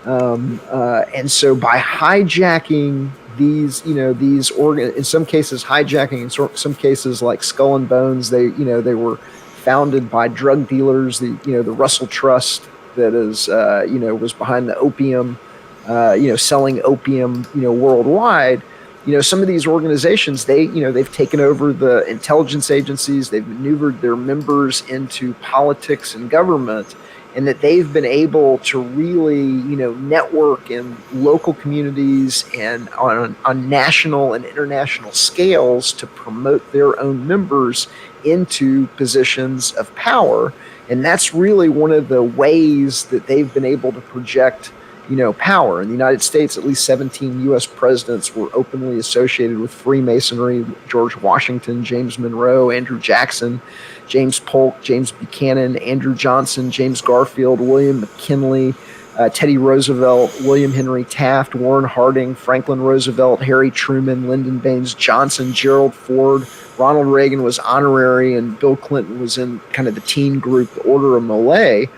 And so by hijacking these, in some cases hijacking, in some cases like Skull and Bones, they were founded by drug dealers. The Russell Trust that is, was behind the opium, selling opium, worldwide. Some of these organizations, they've taken over the intelligence agencies, they've maneuvered their members into politics and government, and that they've been able to really, network in local communities and on national and international scales to promote their own members into positions of power. And that's really one of the ways that they've been able to project power. In the United States, at least 17 U.S. presidents were openly associated with Freemasonry: George Washington, James Monroe, Andrew Jackson, James Polk, James Buchanan, Andrew Johnson, James Garfield, William McKinley, Teddy Roosevelt, William Henry Taft, Warren Harding, Franklin Roosevelt, Harry Truman, Lyndon Baines Johnson, Gerald Ford. Ronald Reagan was honorary, and Bill Clinton was in kind of the teen group, the Order of Molay.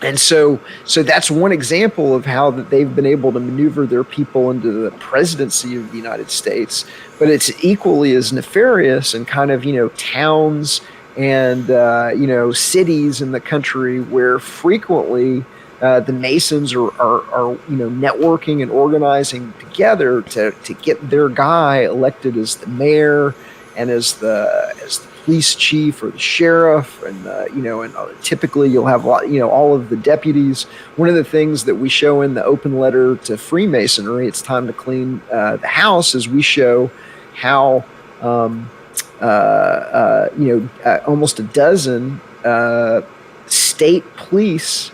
And so that's one example of how that they've been able to maneuver their people into the presidency of the United States. But it's equally as nefarious in kind of, towns and, cities in the country where frequently the Masons are networking and organizing together to get their guy elected as the mayor and as the police chief or the sheriff, and typically you'll have all of the deputies. One of the things that we show in the open letter to Freemasonry, It's Time to Clean the House, is we show how almost a dozen state police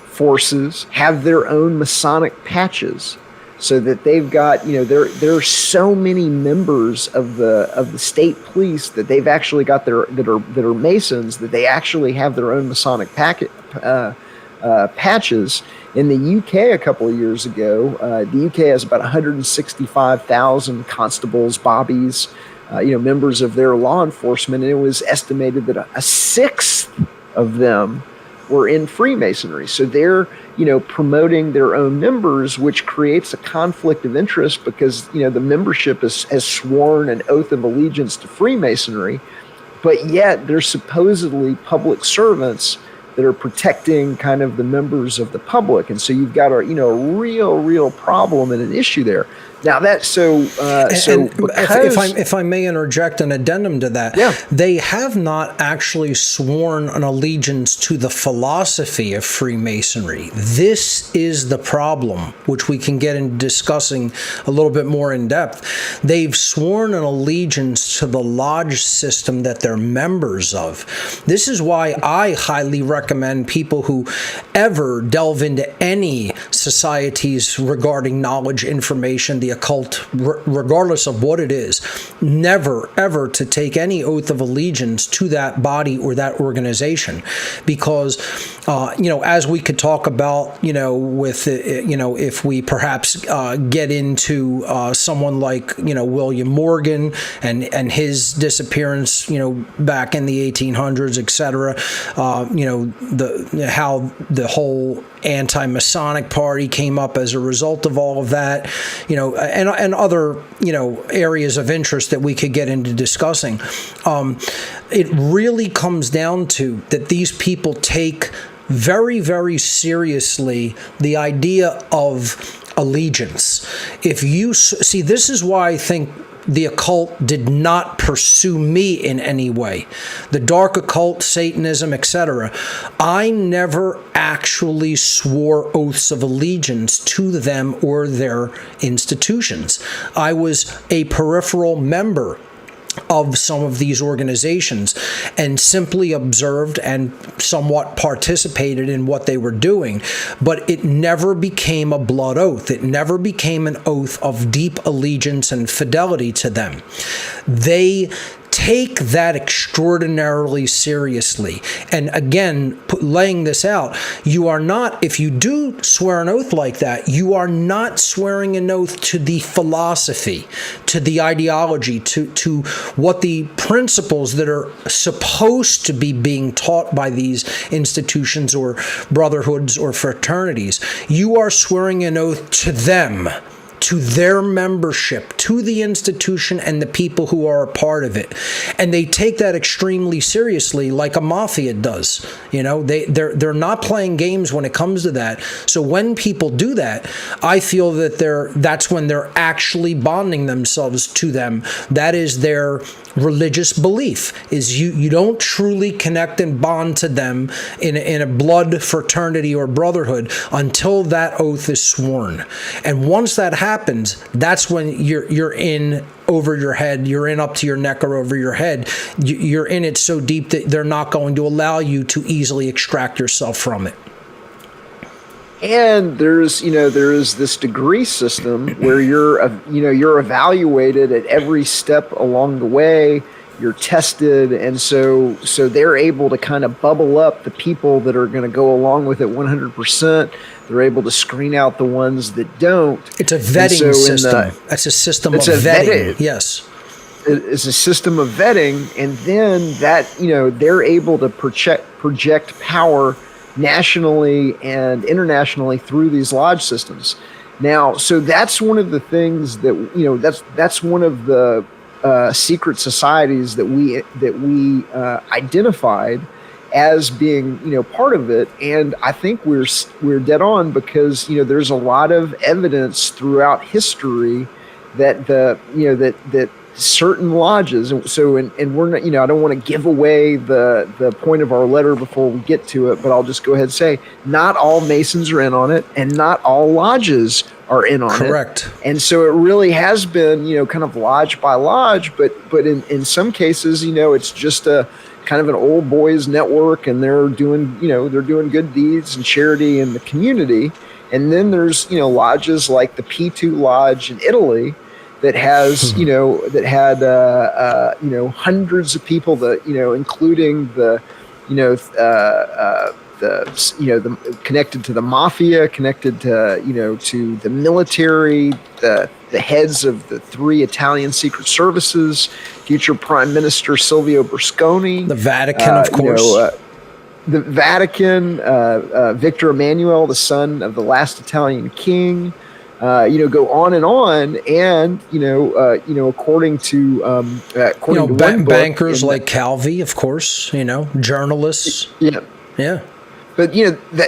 forces have their own Masonic patches, so that they've got, there are so many members of the state police that they've actually got that are Masons, that they actually have their own Masonic patches. In the UK a couple of years ago, the UK has about 165,000 constables, bobbies, members of their law enforcement, and it was estimated that a sixth of them were in Freemasonry. So they're, promoting their own members, which creates a conflict of interest, because, the membership has sworn an oath of allegiance to Freemasonry, but yet they're supposedly public servants that are protecting kind of the members of the public. And so you've got a real problem and an issue there. Now that's if I may interject an addendum to that, yeah. They have not actually sworn an allegiance to the philosophy of Freemasonry. This is the problem, which we can get into discussing a little bit more in depth. They've sworn an allegiance to the lodge system that they're members of. This is why I highly recommend people who ever delve into any societies regarding knowledge, information, the occult, regardless of what it is, never ever to take any oath of allegiance to that body or that organization, because as we could talk about, with if we perhaps get into someone like William Morgan and his disappearance, back in the 1800s, etc. How the whole anti-Masonic party came up as a result of all of that, and other, areas of interest that we could get into discussing. It really comes down to that these people take very, very seriously the idea of allegiance. If you see, this is why I think the occult did not pursue me in any way. The dark occult, Satanism, etc. I never actually swore oaths of allegiance to them or their institutions. I was a peripheral member. of some of these organizations and simply observed and somewhat participated in what they were doing. But it never became a blood oath. It never became an oath of deep allegiance and fidelity to them. They take that extraordinarily seriously. And again, laying this out, you are not, if you do swear an oath like that, you are not swearing an oath to the philosophy, to the ideology, to what the principles that are supposed to be being taught by these institutions or brotherhoods or fraternities. You are swearing an oath to them, to their membership, to the institution and the people who are a part of it. And they take that extremely seriously, like a mafia does. You know, they're not playing games when it comes to that. So when people do that, I feel that that's when they're actually bonding themselves to them. That is their religious belief, is you don't truly connect and bond to them in a blood fraternity or brotherhood until that oath is sworn. And once that happens, that's when you're in over your head, you're in up to your neck or over your head. You're in it so deep that they're not going to allow you to easily extract yourself from it. And there is this degree system where you're evaluated at every step along the way. You're tested, and so they're able to kind of bubble up the people that are going to go along with it 100%. They're able to screen out the ones that don't. It's a vetting system. That's a system of vetting. Yes. It's a system of vetting, and then that they're able to project power nationally and internationally through these lodge systems. Now, so that's one of the things that that's one of the secret societies that we identified as being part of it. And I think we're dead on, because there's a lot of evidence throughout history that that certain lodges, and we're not, I don't want to give away the point of our letter before we get to it, but I'll just go ahead and say not all Masons are in on it, and not all lodges are in on it. Correct. And so it really has been kind of lodge by lodge, but in some cases it's just a kind of an old boys network, and they're doing good deeds and charity in the community. And then there's lodges like the P2 Lodge in Italy that has that had hundreds of people, that including the connected to the mafia, connected to to the military, the heads of the 3 Italian secret services, future Prime Minister Silvio Berlusconi, the Vatican, of course. The Vatican, Victor Emmanuel, the son of the last Italian king. Go on, and according to one book, bankers like Calvi, of course, journalists. Yeah. But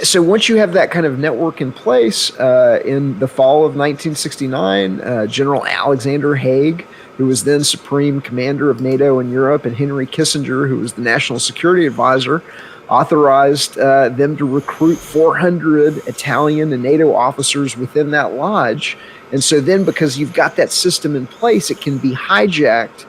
so once you have that kind of network in place, in the fall of 1969, General Alexander Haig, who was then Supreme Commander of NATO in Europe, and Henry Kissinger, who was the National Security Advisor, authorized them to recruit 400 Italian and NATO officers within that lodge. And so then, because you've got that system in place, it can be hijacked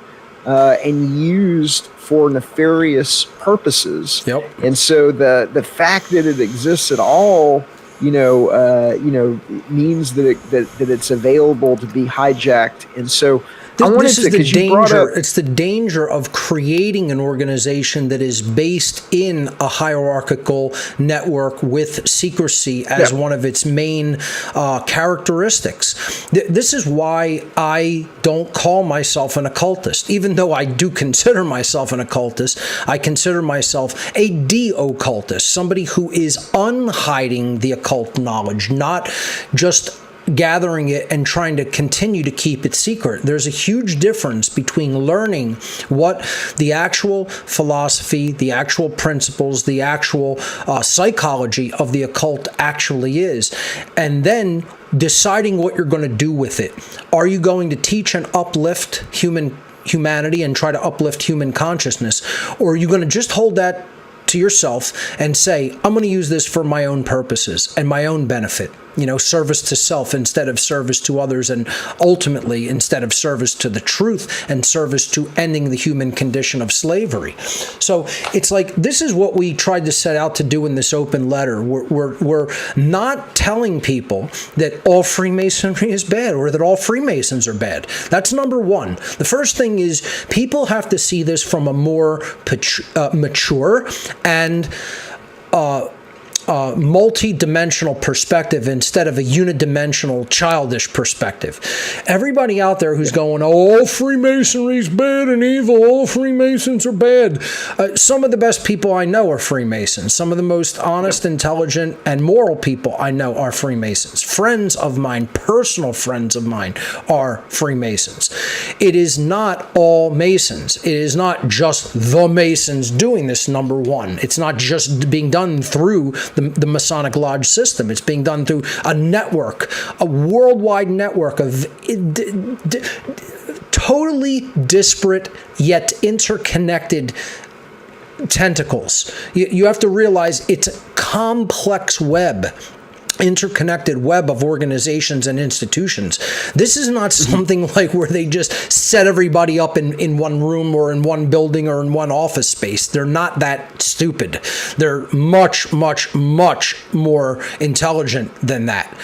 and used for nefarious purposes. Yep. And so the fact that it exists at all, means that it's available to be hijacked. And so this is the danger. It's the danger of creating an organization that is based in a hierarchical network with secrecy as one of its main characteristics. This is why I don't call myself an occultist, even though I do consider myself an occultist. I consider myself a de-occultist, somebody who is unhiding the occult knowledge, not just gathering it and trying to continue to keep it secret. There's a huge difference between learning what the actual philosophy, the actual principles, the actual psychology of the occult actually is, and then deciding what you're going to do with it. Are you going to teach and uplift humanity and try to uplift human consciousness, or are you going to just hold that to yourself and say, I'm going to use this for my own purposes and my own benefit? service to self instead of service to others, and ultimately instead of service to the truth and service to ending the human condition of slavery. So it's like, this is what we tried to set out to do in this open letter. We're not telling people that all Freemasonry is bad or that all Freemasons are bad. That's number one. The first thing is, people have to see this from a more mature and multi-dimensional perspective instead of a unidimensional, childish perspective. Everybody out there who's going, oh, all Freemasonry is bad and evil, all Freemasons are bad. Some of the best people I know are Freemasons. Some of the most honest, intelligent, and moral people I know are Freemasons. Friends of mine, personal friends of mine, are Freemasons. It is not all Masons. It is not just the Masons doing this, number one. It's not just being done through the Masonic Lodge system. It's being done through a network, a worldwide network of totally disparate yet interconnected tentacles. You have to realize it's a complex web, interconnected web of organizations and institutions. This is not something like where they just set everybody up in one room or in one building or in one office space. They're not that stupid. They're much, much, much more intelligent than that,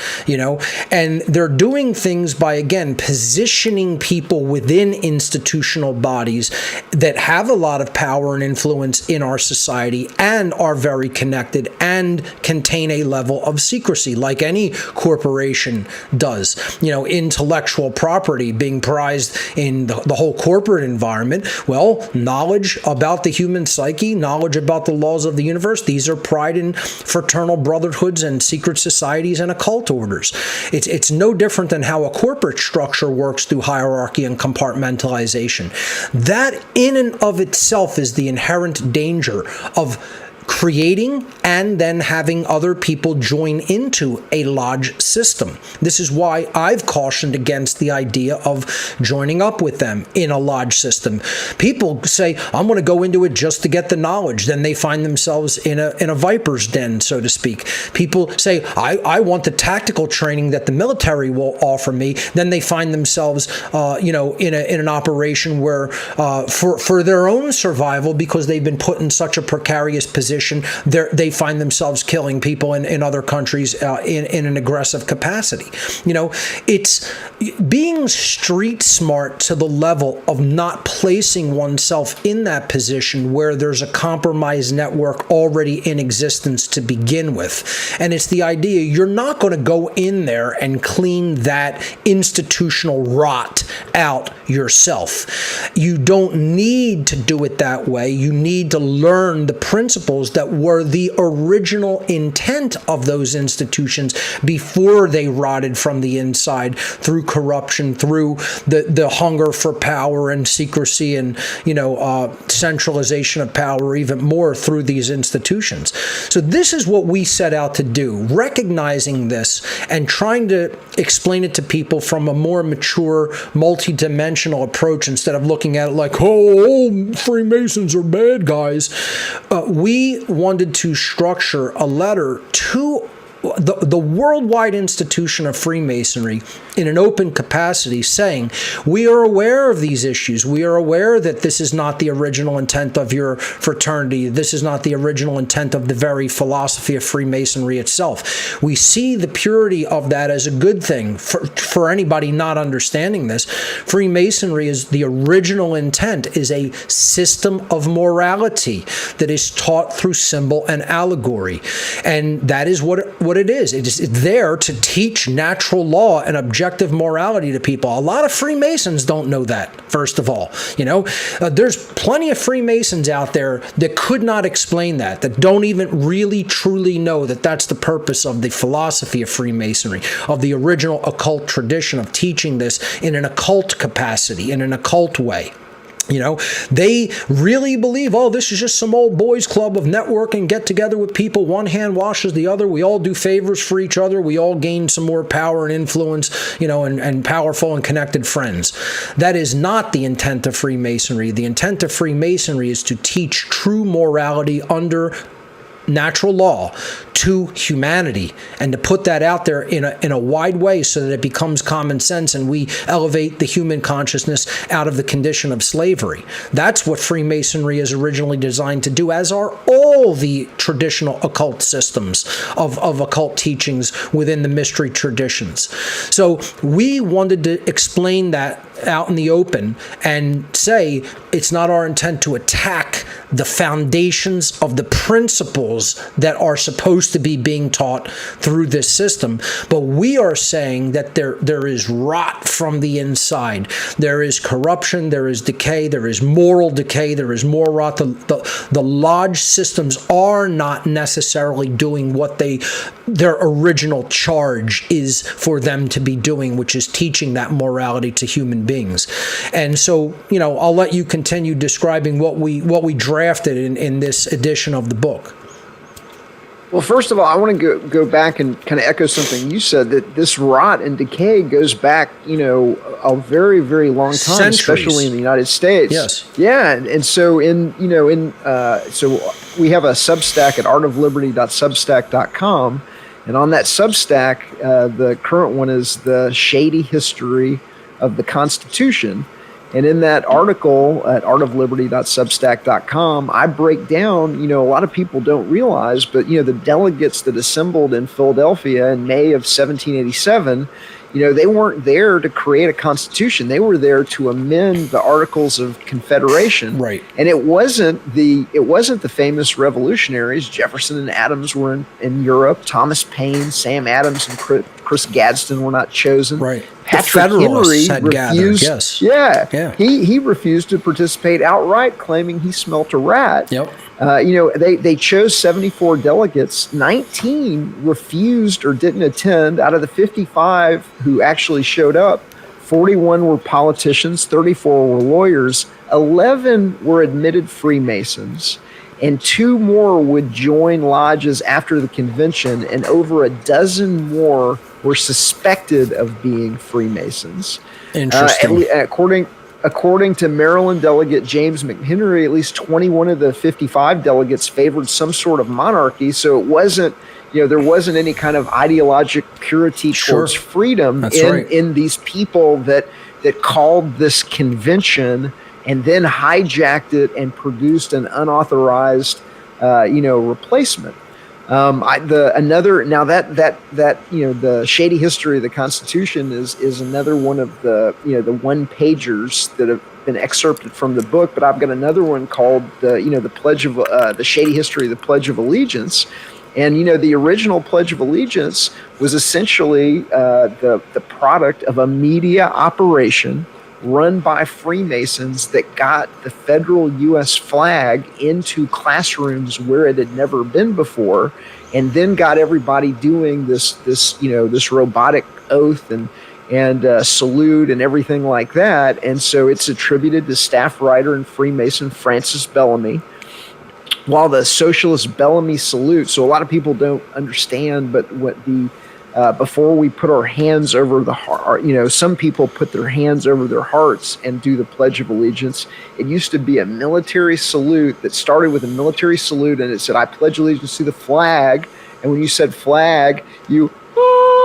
and they're doing things by, again, positioning people within institutional bodies that have a lot of power and influence in our society and are very connected and contain a level of secrecy, like any corporation does. Intellectual property being prized in the whole corporate environment. Well, knowledge about the human psyche, knowledge about the laws of the universe, these are prized in fraternal brotherhoods and secret societies and occult orders. It's no different than how a corporate structure works through hierarchy and compartmentalization. That in and of itself is the inherent danger of creating and then having other people join into a lodge system. This is why I've cautioned against the idea of joining up with them in a lodge system. People say, I'm going to go into it just to get the knowledge. Then they find themselves in a viper's den, so to speak. People say, I want the tactical training that the military will offer me. Then they find themselves, in an operation where, for their own survival, because they've been put in such a precarious position, they find themselves killing people in other countries in an aggressive capacity. It's being street smart to the level of not placing oneself in that position where there's a compromised network already in existence to begin with. And it's the idea you're not going to go in there and clean that institutional rot out yourself. You don't need to do it that way. You need to learn the principles that were the original intent of those institutions before they rotted from the inside through corruption, through the hunger for power and secrecy and, centralization of power, even more through these institutions. So this is what we set out to do, recognizing this and trying to explain it to people from a more mature, multi-dimensional approach instead of looking at it like, oh, all Freemasons are bad guys. We wanted to structure a letter to the worldwide institution of Freemasonry in an open capacity, saying, we are aware of these issues. We are aware that this is not the original intent of your fraternity. This is not the original intent of the very philosophy of Freemasonry itself. We see the purity of that as a good thing. For anybody not understanding this, Freemasonry is the original intent is a system of morality that is taught through symbol and allegory. And that is what it is. It's there to teach natural law and objective morality to people. A lot of Freemasons don't know that, first of all. There's plenty of Freemasons out there that could not explain that don't even really truly know that that's the purpose of the philosophy of Freemasonry, of the original occult tradition of teaching this in an occult capacity, in an occult way. They really believe, oh, this is just some old boys club of networking, get together with people, one hand washes the other, we all do favors for each other, we all gain some more power and influence, and powerful and connected friends. That is not the intent of Freemasonry. The intent of Freemasonry is to teach true morality under natural law to humanity, and to put that out there in a wide way so that it becomes common sense and we elevate the human consciousness out of the condition of slavery. That's what Freemasonry is originally designed to do, as are all the traditional occult systems of occult teachings within the mystery traditions. So we wanted to explain that out in the open and say it's not our intent to attack the foundations of the principles that are supposed to be being taught through this system, but we are saying that there is rot from the inside. There is corruption, there is decay, there is moral decay, there is more rot. The lodge systems are not necessarily doing what their original charge is for them to be doing, which is teaching that morality to human beings. And so, I'll let you continue describing what we drafted in this edition of the book. Well, first of all, I want to go back and kind of echo something you said, that this rot and decay goes back, a very, very long time, Centuries. Especially in the United States. Yes. Yeah, and so so we have a Substack at artofliberty.substack.com, and on that Substack, the current one is the Shady History of the Constitution. And in that article at artofliberty.substack.com, I break down, a lot of people don't realize, but, the delegates that assembled in Philadelphia in May of 1787, they weren't there to create a constitution. They were there to amend the Articles of Confederation. Right. And it wasn't the famous revolutionaries. Jefferson and Adams were in Europe. Thomas Paine, Sam Adams, and Chris Gadsden were not chosen. Right. Patrick the Federalists Henry had refused. Gathered, yes. Yeah. He refused to participate outright, claiming he smelt a rat. Yep. They chose 74 delegates. 19 refused or didn't attend. Out of the 55 who actually showed up, 41 were politicians, 34 were lawyers, 11 were admitted Freemasons, and 2 more would join lodges after the convention, and over a dozen more were suspected of being Freemasons. Interesting. According to Maryland delegate James McHenry, at least 21 of the 55 delegates favored some sort of monarchy. So it wasn't, there wasn't any kind of ideologic purity towards freedom in these people that called this convention and then hijacked it and produced an unauthorized, replacement. The Shady History of the Constitution is another one of the one pagers that have been excerpted from the book. But I've got another one called the Shady History of the Pledge of Allegiance. And, the original Pledge of Allegiance was essentially the product of a media operation run by Freemasons that got the federal U.S. flag into classrooms where it had never been before, and then got everybody doing this robotic oath and salute and everything like that. And so it's attributed to staff writer and Freemason Francis Bellamy. While the Socialist Bellamy salute, so a lot of people don't understand, but what before we put our hands over the heart, some people put their hands over their hearts and do the Pledge of Allegiance. It used to be a military salute that started with a military salute, and it said, "I pledge allegiance to the flag." And when you said flag, you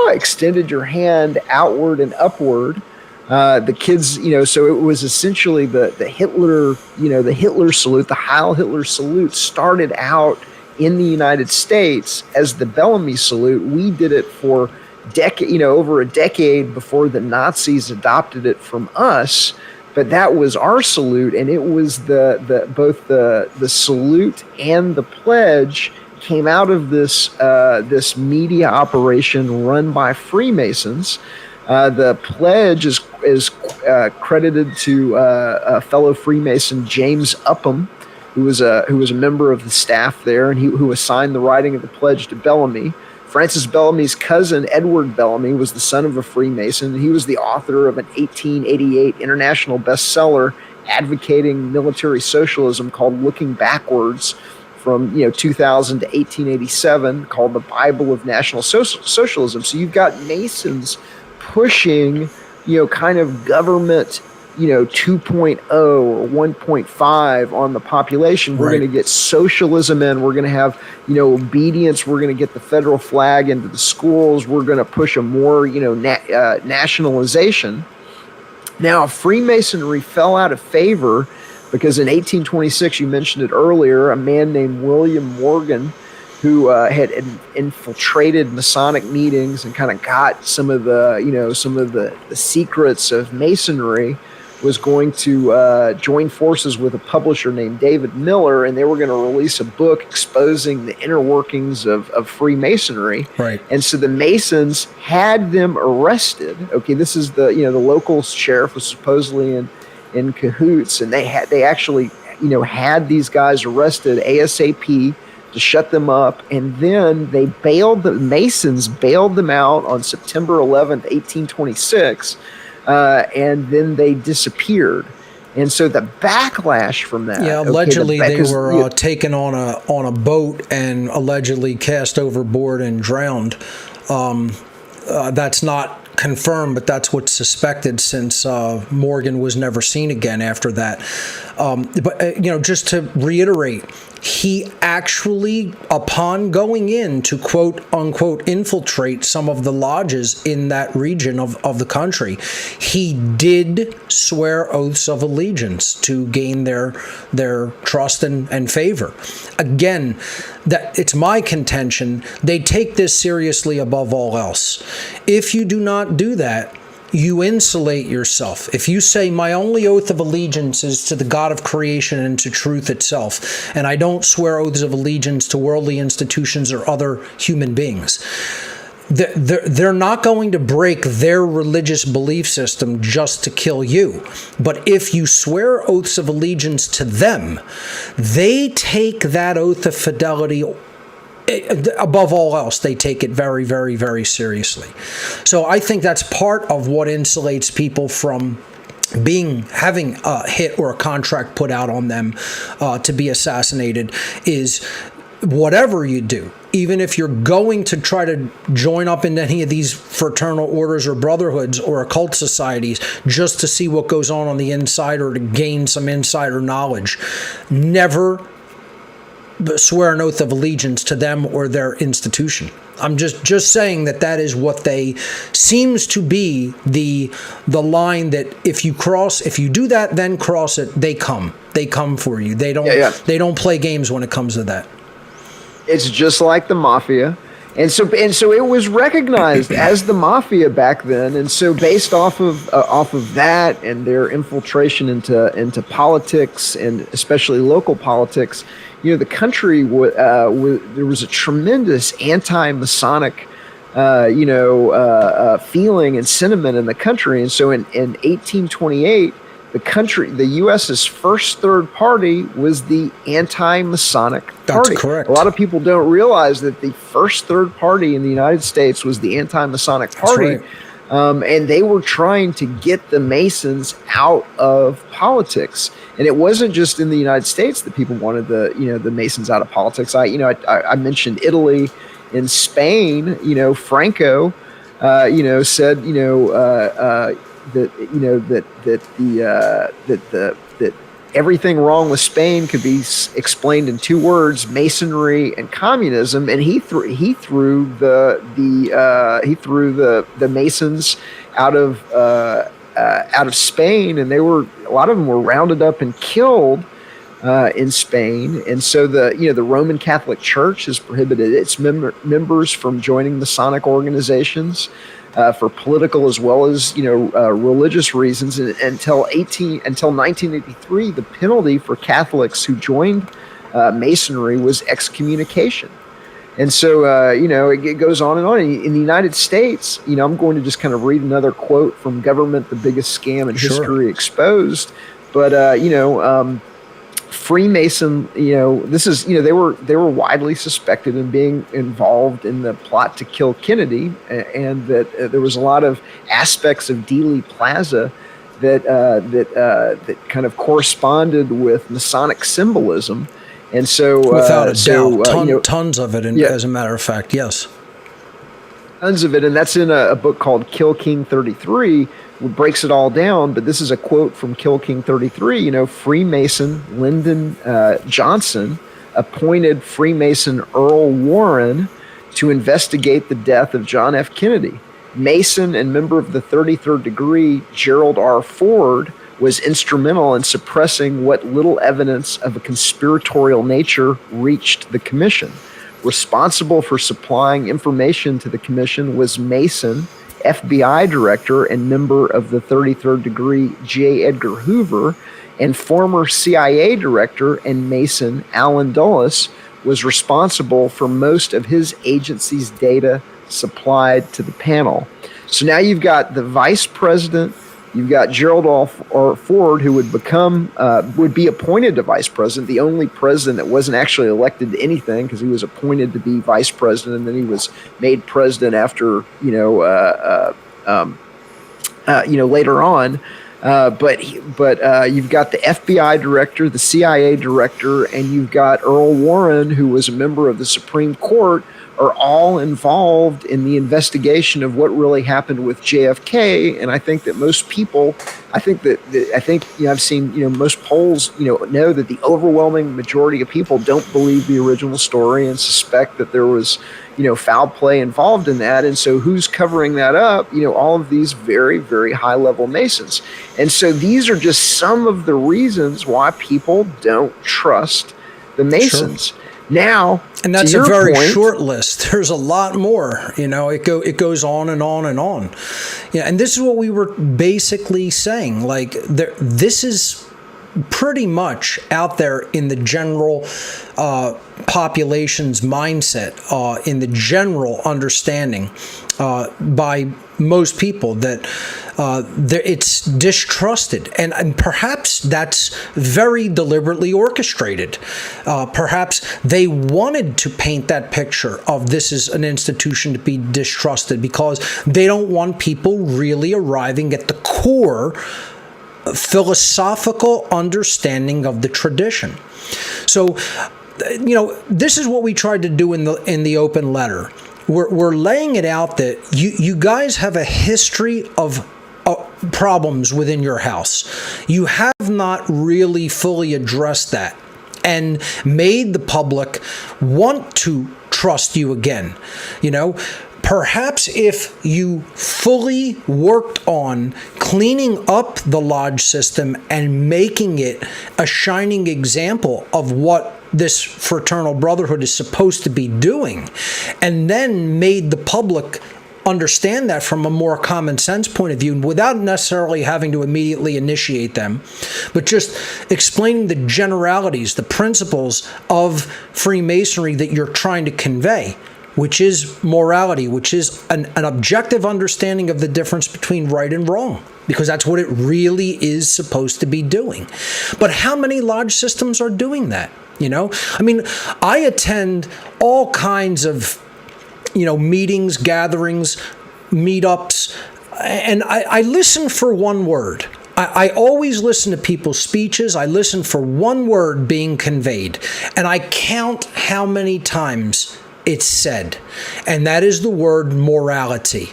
extended your hand outward and upward. The kids, so it was essentially the Hitler, the Hitler salute, the Heil Hitler salute started out in the United States as the Bellamy salute. We did it for over a decade before the Nazis adopted it from us. But that was our salute, and it was both the salute and the pledge came out of this media operation run by Freemasons. The pledge is credited to a fellow Freemason, James Upham, who was a member of the staff there, and who assigned the writing of the pledge to Bellamy. Francis Bellamy's cousin, Edward Bellamy, was the son of a Freemason. He was the author of an 1888 international bestseller advocating military socialism called Looking Backwards, from 2000 to 1887, called the Bible of National Socialism. So you've got Masons pushing kind of government 2.0 or 1.5 on the population. We're Right. going to get socialism in. We're going to have, obedience. We're going to get the federal flag into the schools. We're going to push a more, nationalization. Now, Freemasonry fell out of favor because in 1826, you mentioned it earlier, a man named William Morgan, who had infiltrated Masonic meetings and kind of got some of the secrets of Masonry, was going to join forces with a publisher named David Miller, and they were going to release a book exposing the inner workings of Freemasonry. Right. And so the Masons had them arrested. Okay, this is the local sheriff was supposedly in cahoots, and they actually had these guys arrested ASAP to shut them up, and then the Masons bailed them out on September 11th, 1826. And then they disappeared, and so the backlash from that. Yeah, allegedly they were taken on a boat and allegedly cast overboard and drowned. That's not confirmed, but that's what's suspected, since Morgan was never seen again after that. But just to reiterate, he actually, upon going in to quote unquote infiltrate some of the lodges in that region of the country, he did swear oaths of allegiance to gain their trust and favor. Again, that it's my contention they take this seriously above all else. If you do not do that, you insulate yourself. If you say, my only oath of allegiance is to the God of creation and to truth itself, and I don't swear oaths of allegiance to worldly institutions or other human beings, they're not going to break their religious belief system just to kill you. But if you swear oaths of allegiance to them, they take that oath of fidelity above all else. They take it very, very, very seriously. So I think that's part of what insulates people from having a hit or a contract put out on them to be assassinated, is whatever you do, even if you're going to try to join up in any of these fraternal orders or brotherhoods or occult societies just to see what goes on the inside or to gain some insider knowledge, never swear an oath of allegiance to them or their institution. I'm just saying that is what they seems to be the line that if you do that, then cross it, they come for you. They don't play games when it comes to that. It's just like the mafia. And so it was recognized as the mafia back then. And so based off of that and their infiltration into politics, and especially local politics, the country there was a tremendous anti-Masonic feeling and sentiment in the country. And so in 1828, the U.S.'s first third party was the anti-Masonic party. That's correct. A lot of people don't realize that the first third party in the United States was the anti-Masonic party. That's right. And they were trying to get the Masons out of politics. And it wasn't just in the United States that people wanted the Masons out of politics. I mentioned Italy. In Spain, Franco, said, that everything wrong with Spain could be explained in two words: Masonry and communism. And he threw the Masons out of Spain, and a lot of them were rounded up and killed in Spain. And so the Roman Catholic Church has prohibited its members from joining Masonic organizations for political as well as religious reasons. And until 1983, the penalty for Catholics who joined Masonry was excommunication. And so it goes on and on. In the United States, I'm going to just kind of read another quote from Government: The Biggest Scam in History Exposed. But Freemason, this is, they were widely suspected in being involved in the plot to kill Kennedy, and that there was a lot of aspects of Dealey Plaza that kind of corresponded with Masonic symbolism. And so, without a doubt, tons of it, as a matter of fact, yes. Tons of it, and that's in a book called Kill King 33, which breaks it all down. But this is a quote from Kill King 33. Freemason Lyndon Johnson appointed Freemason Earl Warren to investigate the death of John F. Kennedy. Mason and member of the 33rd degree Gerald R. Ford was instrumental in suppressing what little evidence of a conspiratorial nature reached the commission. Responsible for supplying information to the commission was Mason, FBI director and member of the 33rd degree J. Edgar Hoover, and former CIA director and Mason Alan Dulles was responsible for most of his agency's data supplied to the panel. So now you've got the vice president. You've got Gerald R. Ford, who would be appointed to vice president, the only president that wasn't actually elected to anything, because he was appointed to be vice president, and then he was made president after, later on. But you've got the FBI director, the CIA director, and you've got Earl Warren, who was a member of the Supreme Court, are all involved in the investigation of what really happened with JFK. And I think that most people, I've seen, most polls, know that the overwhelming majority of people don't believe the original story and suspect that there was, foul play involved in that. And so who's covering that up? All of these very, very high level Masons. And so these are just some of the reasons why people don't trust the Masons. Sure. Now, and that's a very short list. There's a lot more. It goes on and on and on. Yeah, and this is what we were basically saying. Like, this is pretty much out there in the general population's mindset, in the general understanding by most people that it's distrusted, and perhaps that's very deliberately orchestrated. Perhaps they wanted to paint that picture of this is an institution to be distrusted because they don't want people really arriving at the core philosophical understanding of the tradition. So, this is what we tried to do in the open letter. We're laying it out that you guys have a history of problems within your house. You have not really fully addressed that and made the public want to trust you again. Perhaps if you fully worked on cleaning up the lodge system and making it a shining example of what this fraternal brotherhood is supposed to be doing, and then made the public understand that from a more common sense point of view without necessarily having to immediately initiate them, but just explaining the generalities, the principles of Freemasonry that you're trying to convey, which is morality, which is an objective understanding of the difference between right and wrong, because that's what it really is supposed to be doing. But how many lodge systems are doing that? I attend all kinds of, meetings, gatherings, meetups, and I listen for one word. I always listen to people's speeches. I listen for one word being conveyed, and I count how many times it's said, and that is the word morality.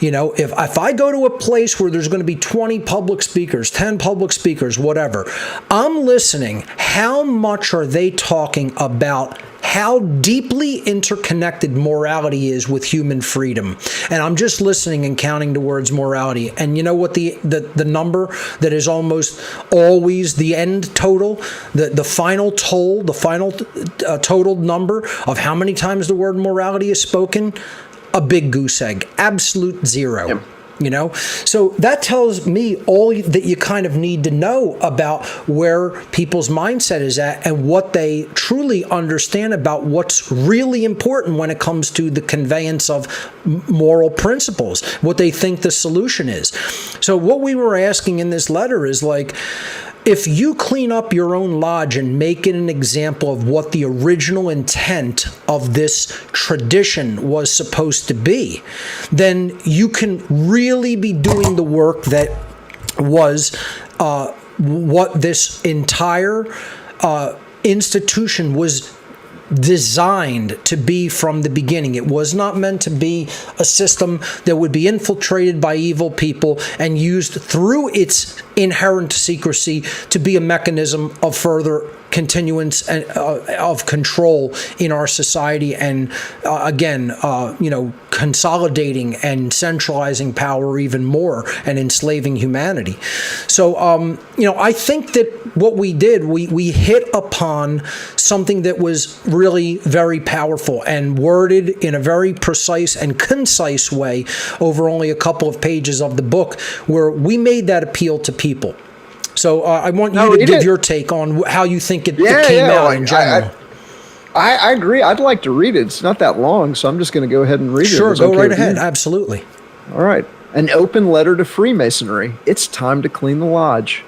If I go to a place where there's going to be 20 public speakers, 10 public speakers, whatever, I'm listening. How much are they talking about how deeply interconnected morality is with human freedom? And I'm just listening and counting the words morality. And you know what the number that is almost always the end total, the final toll, the final total number of how many times the word morality is spoken? A big goose egg, absolute zero. Yep. So that tells me all that you kind of need to know about where people's mindset is at and what they truly understand about what's really important when it comes to the conveyance of moral principles, what they think the solution is. So what we were asking in this letter is like, if you clean up your own lodge and make it an example of what the original intent of this tradition was supposed to be, then you can really be doing the work that was what this entire institution was designed to be from the beginning. It was not meant to be a system that would be infiltrated by evil people and used through its inherent secrecy to be a mechanism of further continuance and of control in our society, and consolidating and centralizing power even more and enslaving humanity. So I think that what we did, we hit upon something that was really very powerful and worded in a very precise and concise way over only a couple of pages of the book, where we made that appeal to people. So I want you to give your take on how you think it came out in general. I agree. I'd like to read it. It's not that long, so I'm just going to go ahead and read it. Sure, go right ahead. Absolutely. All right. An open letter to Freemasonry. It's time to clean the lodge.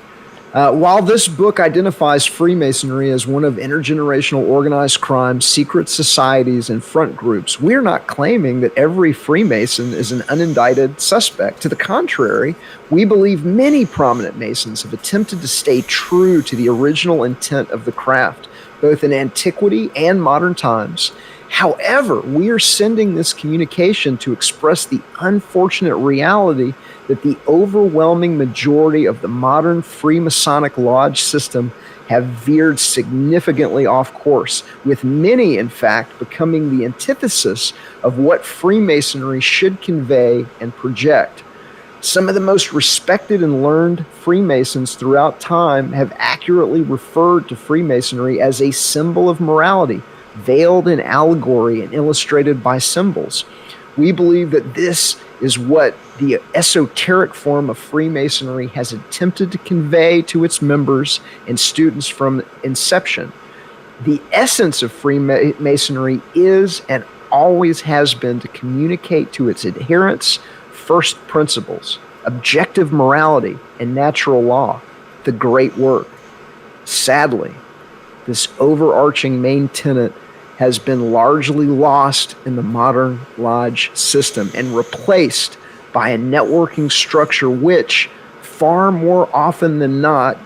While this book identifies Freemasonry as one of intergenerational organized crime, secret societies, and front groups, we're not claiming that every Freemason is an unindicted suspect. To the contrary, we believe many prominent Masons have attempted to stay true to the original intent of the craft, both in antiquity and modern times. However, we are sending this communication to express the unfortunate reality that the overwhelming majority of the modern Freemasonic lodge system have veered significantly off course, with many, in fact, becoming the antithesis of what Freemasonry should convey and project. Some of the most respected and learned Freemasons throughout time have accurately referred to Freemasonry as a symbol of morality, veiled in allegory and illustrated by symbols. We believe that this is what the esoteric form of Freemasonry has attempted to convey to its members and students from inception. The essence of Freemasonry is and always has been to communicate to its adherents first principles, objective morality, and natural law, the great work. Sadly, this overarching main tenet has been largely lost in the modern lodge system and replaced by a networking structure which, far more often than not,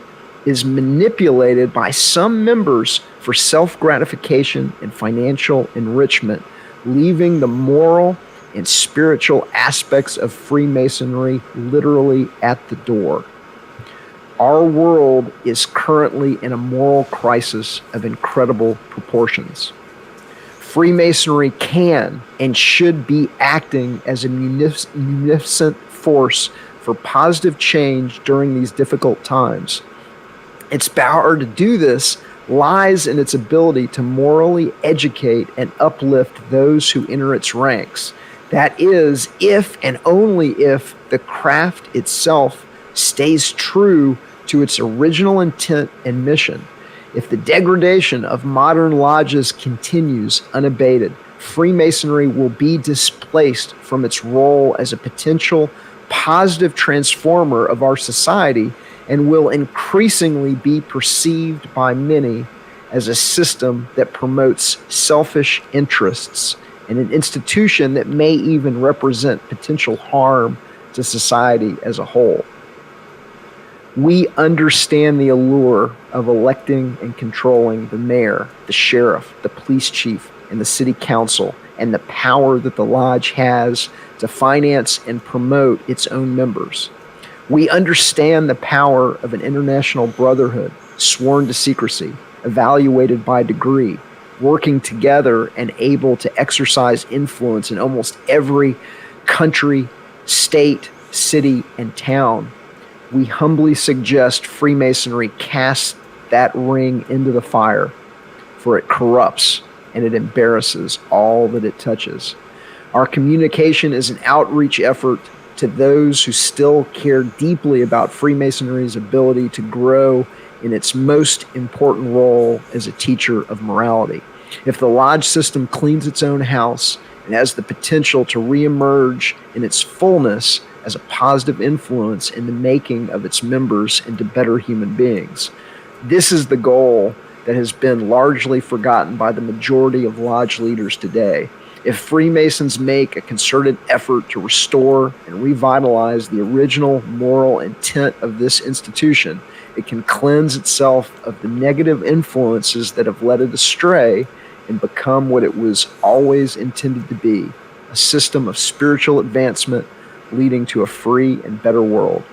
is manipulated by some members for self-gratification and financial enrichment, leaving the moral and spiritual aspects of Freemasonry literally at the door. Our world is currently in a moral crisis of incredible proportions. Freemasonry can and should be acting as a munificent force for positive change during these difficult times. Its power to do this lies in its ability to morally educate and uplift those who enter its ranks. That is, if and only if the craft itself stays true to its original intent and mission. If the degradation of modern lodges continues unabated, Freemasonry will be displaced from its role as a potential positive transformer of our society and will increasingly be perceived by many as a system that promotes selfish interests and an institution that may even represent potential harm to society as a whole. We understand the allure of electing and controlling the mayor, the sheriff, the police chief, and the city council, and the power that the lodge has to finance and promote its own members. We understand the power of an international brotherhood, sworn to secrecy, evaluated by degree, working together and able to exercise influence in almost every country, state, city, and town. We humbly suggest Freemasonry cast that ring into the fire, for it corrupts and it embarrasses all that it touches. Our communication is an outreach effort to those who still care deeply about Freemasonry's ability to grow in its most important role as a teacher of morality. If the lodge system cleans its own house and has the potential to reemerge in its fullness as a positive influence in the making of its members into better human beings. This is the goal that has been largely forgotten by the majority of lodge leaders today. If Freemasons make a concerted effort to restore and revitalize the original moral intent of this institution, it can cleanse itself of the negative influences that have led it astray and become what it was always intended to be, a system of spiritual advancement leading to a free and better world.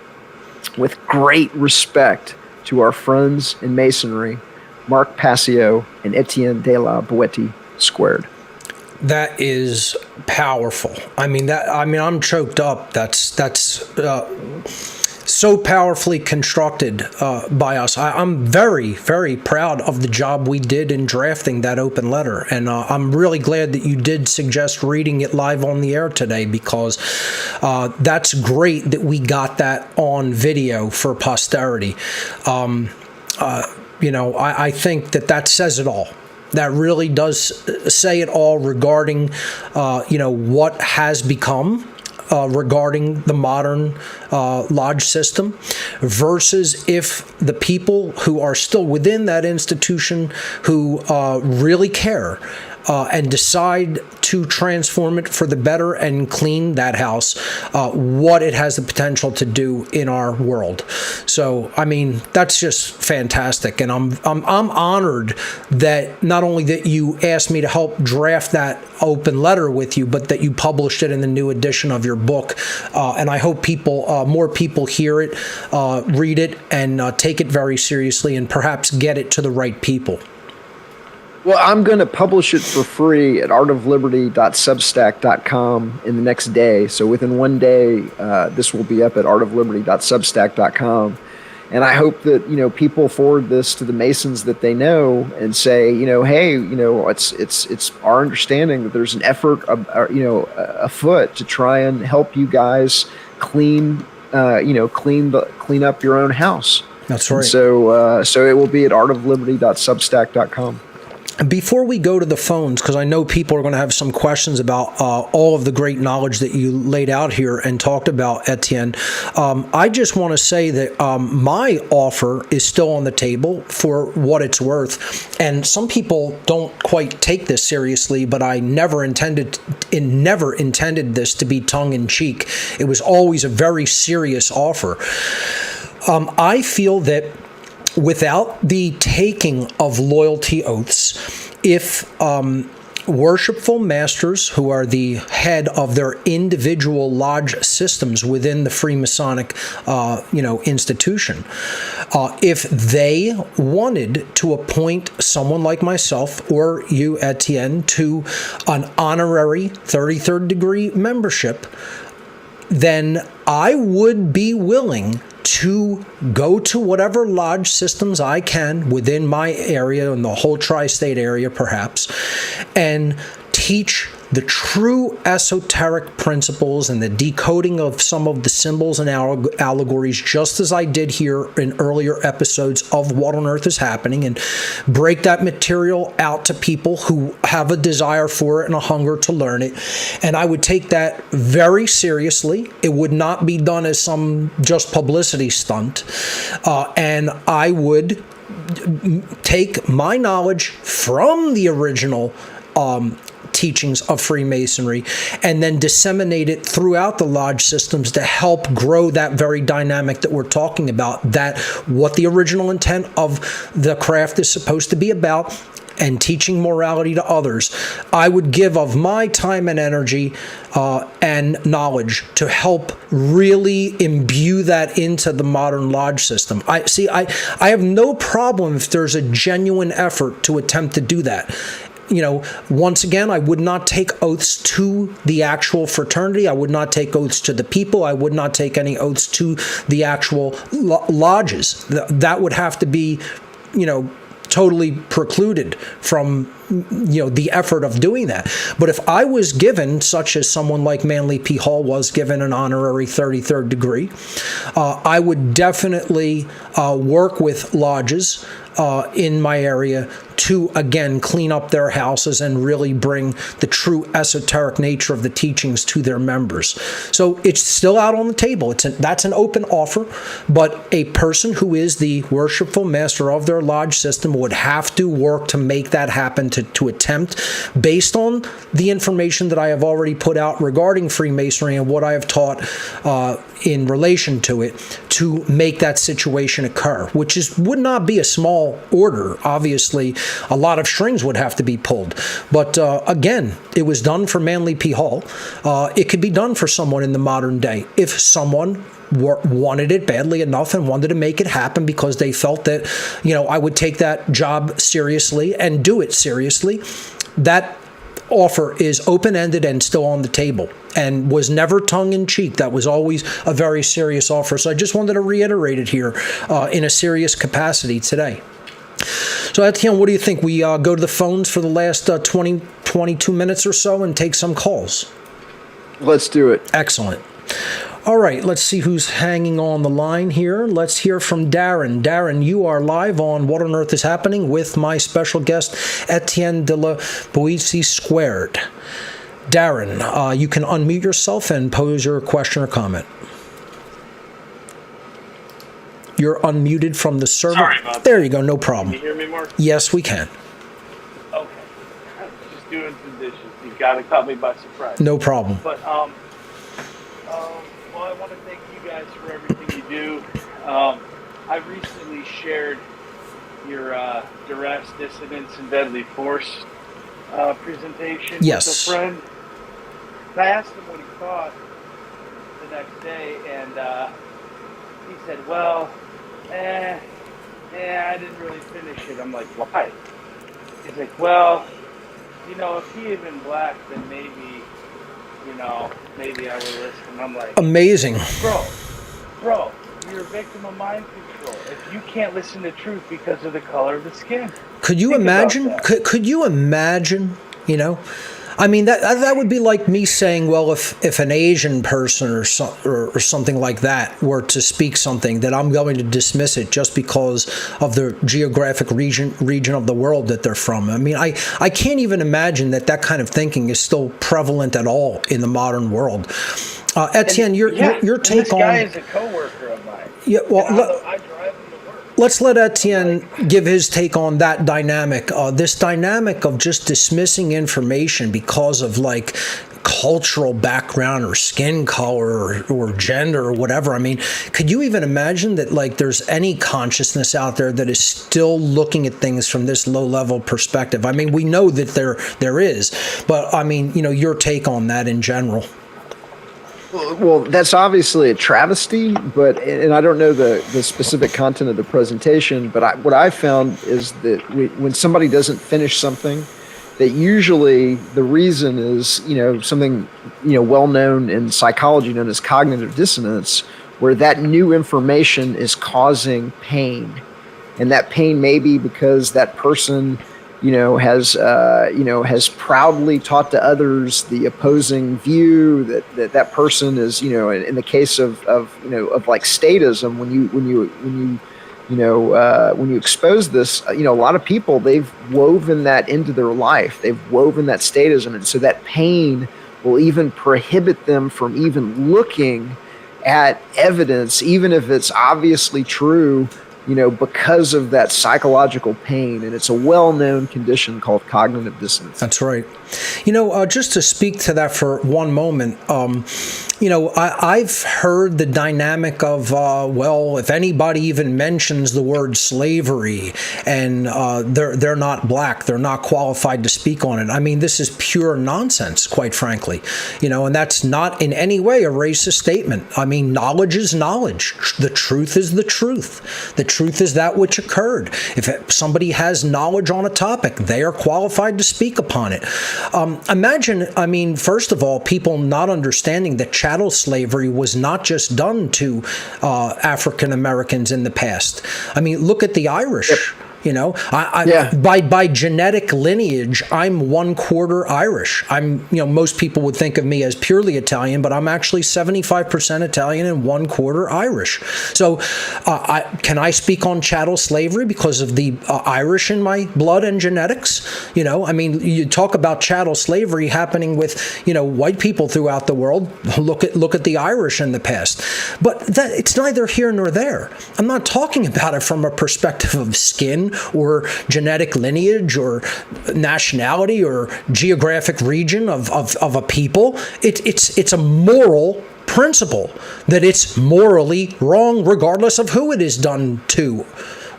With great respect to our friends in Masonry, Mark Passio and Etienne de la Boétie, squared. That is powerful. I'm choked up. That's so powerfully constructed by us. I'm very, very proud of the job we did in drafting that open letter. And I'm really glad that you did suggest reading it live on the air today, because that's great that we got that on video for posterity. I think that says it all. That really does say it all regarding, what has become regarding the modern lodge system, versus if the people who are still within that institution who really care and decide to transform it for the better and clean that house, what it has the potential to do in our world. So, that's just fantastic, and I'm honored that not only that you asked me to help draft that open letter with you, but that you published it in the new edition of your book. And I hope more people hear it, read it, and take it very seriously, and perhaps get it to the right people. Well, I'm going to publish it for free at artofliberty.substack.com in the next day. So within one day, this will be up at artofliberty.substack.com. And I hope that, people forward this to the Masons that they know and say, hey, it's our understanding that there's an effort, afoot to try and help you guys clean up your own house. That's right. And so it will be at artofliberty.substack.com. Before we go to the phones, because I know people are going to have some questions about all of the great knowledge that you laid out here and talked about, Etienne, I just want to say that my offer is still on the table for what it's worth. And some people don't quite take this seriously, but I never intended this to be tongue-in-cheek. It was always a very serious offer. I feel that without the taking of loyalty oaths, if worshipful masters who are the head of their individual lodge systems within the Freemasonic, institution, if they wanted to appoint someone like myself or you, Etienne, to an honorary 33rd degree membership, then I would be willing to go to whatever lodge systems I can within my area and the whole tri-state area perhaps, and teach the true esoteric principles and the decoding of some of the symbols and allegories, just as I did here in earlier episodes of What on Earth is Happening, and break that material out to people who have a desire for it and a hunger to learn it. And I would take that very seriously. It would not be done as some just publicity stunt. And I would take my knowledge from the original teachings of Freemasonry and then disseminate it throughout the lodge systems to help grow that very dynamic that we're talking about, that what the original intent of the craft is supposed to be about, and teaching morality to others. I would give of my time and energy and knowledge to help really imbue that into the modern lodge system. I have no problem if there's a genuine effort to attempt to do that. Once again, I would not take oaths to the actual fraternity. I would not take oaths to the people. I would not take any oaths to the actual lodges. That would have to be, totally precluded from the effort of doing that. But if I was given, such as someone like Manly P. Hall was given, an honorary 33rd degree, I would definitely work with lodges in my area to, again, clean up their houses and really bring the true esoteric nature of the teachings to their members. So it's still out on the table. That's an open offer, but a person who is the worshipful master of their lodge system would have to work to make that happen, to attempt, based on the information that I have already put out regarding Freemasonry and what I have taught in relation to it, to make that situation occur, which would not be a small order. Obviously, a lot of strings would have to be pulled. But again, it was done for Manly P. Hall. It could be done for someone in the modern day if someone wanted it badly enough and wanted to make it happen because they felt that, I would take that job seriously and do it seriously. That offer is open-ended and still on the table and was never tongue-in-cheek. That was always a very serious offer. So I just wanted to reiterate it here in a serious capacity today. So Etienne, what do you think? We go to the phones for the last 22 minutes or so and take some calls? Let's do it. Excellent. All right, let's see who's hanging on the line here. Let's hear from Darren. Darren, you are live on What on Earth is Happening with my special guest, Etienne de la Boetie Squared. Darren, you can unmute yourself and pose your question or comment. You're unmuted from the server. Sorry about that. There you go, no problem. Can you hear me, Mark? Yes, we can. Okay. I was just doing some dishes. You got to caught me by surprise. No problem. But well, I want to thank you guys for everything you do. I recently shared your duress, dissidence, and deadly force presentation with a friend. And I asked him what he thought the next day, and he said, "Well, I didn't really finish it." I'm like, "Why?" He's like, "Well, if he had been black, then maybe I would listen." I'm like, amazing. Bro, you're a victim of mind control. If you can't listen to truth because of the color of the skin. Could you imagine? Could you imagine, I mean, that would be like me saying, well, if an Asian person or something like that were to speak something, that I'm going to dismiss it just because of the geographic region of the world that they're from. I mean, I can't even imagine that kind of thinking is still prevalent at all in the modern world. Etienne, your take on... This guy is a coworker of mine. Yeah, well, I drive him to work. Let's let Etienne give his take on that dynamic. This dynamic of just dismissing information because of cultural background or skin color or gender or whatever. I mean, could you even imagine that there's any consciousness out there that is still looking at things from this low level perspective? I mean, we know that there is, but I mean, your take on that in general. Well, that's obviously a travesty, and I don't know the specific content of the presentation, but what I found is that when somebody doesn't finish something, that usually the reason is, something, well known in psychology known as cognitive dissonance, where that new information is causing pain. And that pain may be because that person has proudly taught to others the opposing view that person is, in the case of statism, when you expose this, a lot of people, they've woven that into their life. They've woven that statism. And so that pain will even prohibit them from even looking at evidence, even if it's obviously true, because of that psychological pain. And it's a well-known condition called cognitive dissonance. That's right. Just to speak to that for one moment, I've heard the dynamic of, if anybody even mentions the word slavery and they're not black, they're not qualified to speak on it. I mean, this is pure nonsense, quite frankly, and that's not in any way a racist statement. I mean, knowledge is knowledge. The truth is the truth. The truth is that which occurred. If somebody has knowledge on a topic, they are qualified to speak upon it. Imagine, first of all, people not understanding that chattel slavery was not just done to African Americans in the past. I mean, look at the Irish. Yep. By genetic lineage, I'm 1/4 Irish. Most people would think of me as purely Italian, but I'm actually 75% Italian and 1/4 Irish. So, can I speak on chattel slavery because of the Irish in my blood and genetics? You talk about chattel slavery happening with, white people throughout the world. Look at the Irish in the past. But it's neither here nor there. I'm not talking about it from a perspective of skin or genetic lineage or nationality or geographic region of a people. It's a moral principle that it's morally wrong regardless of who it is done to.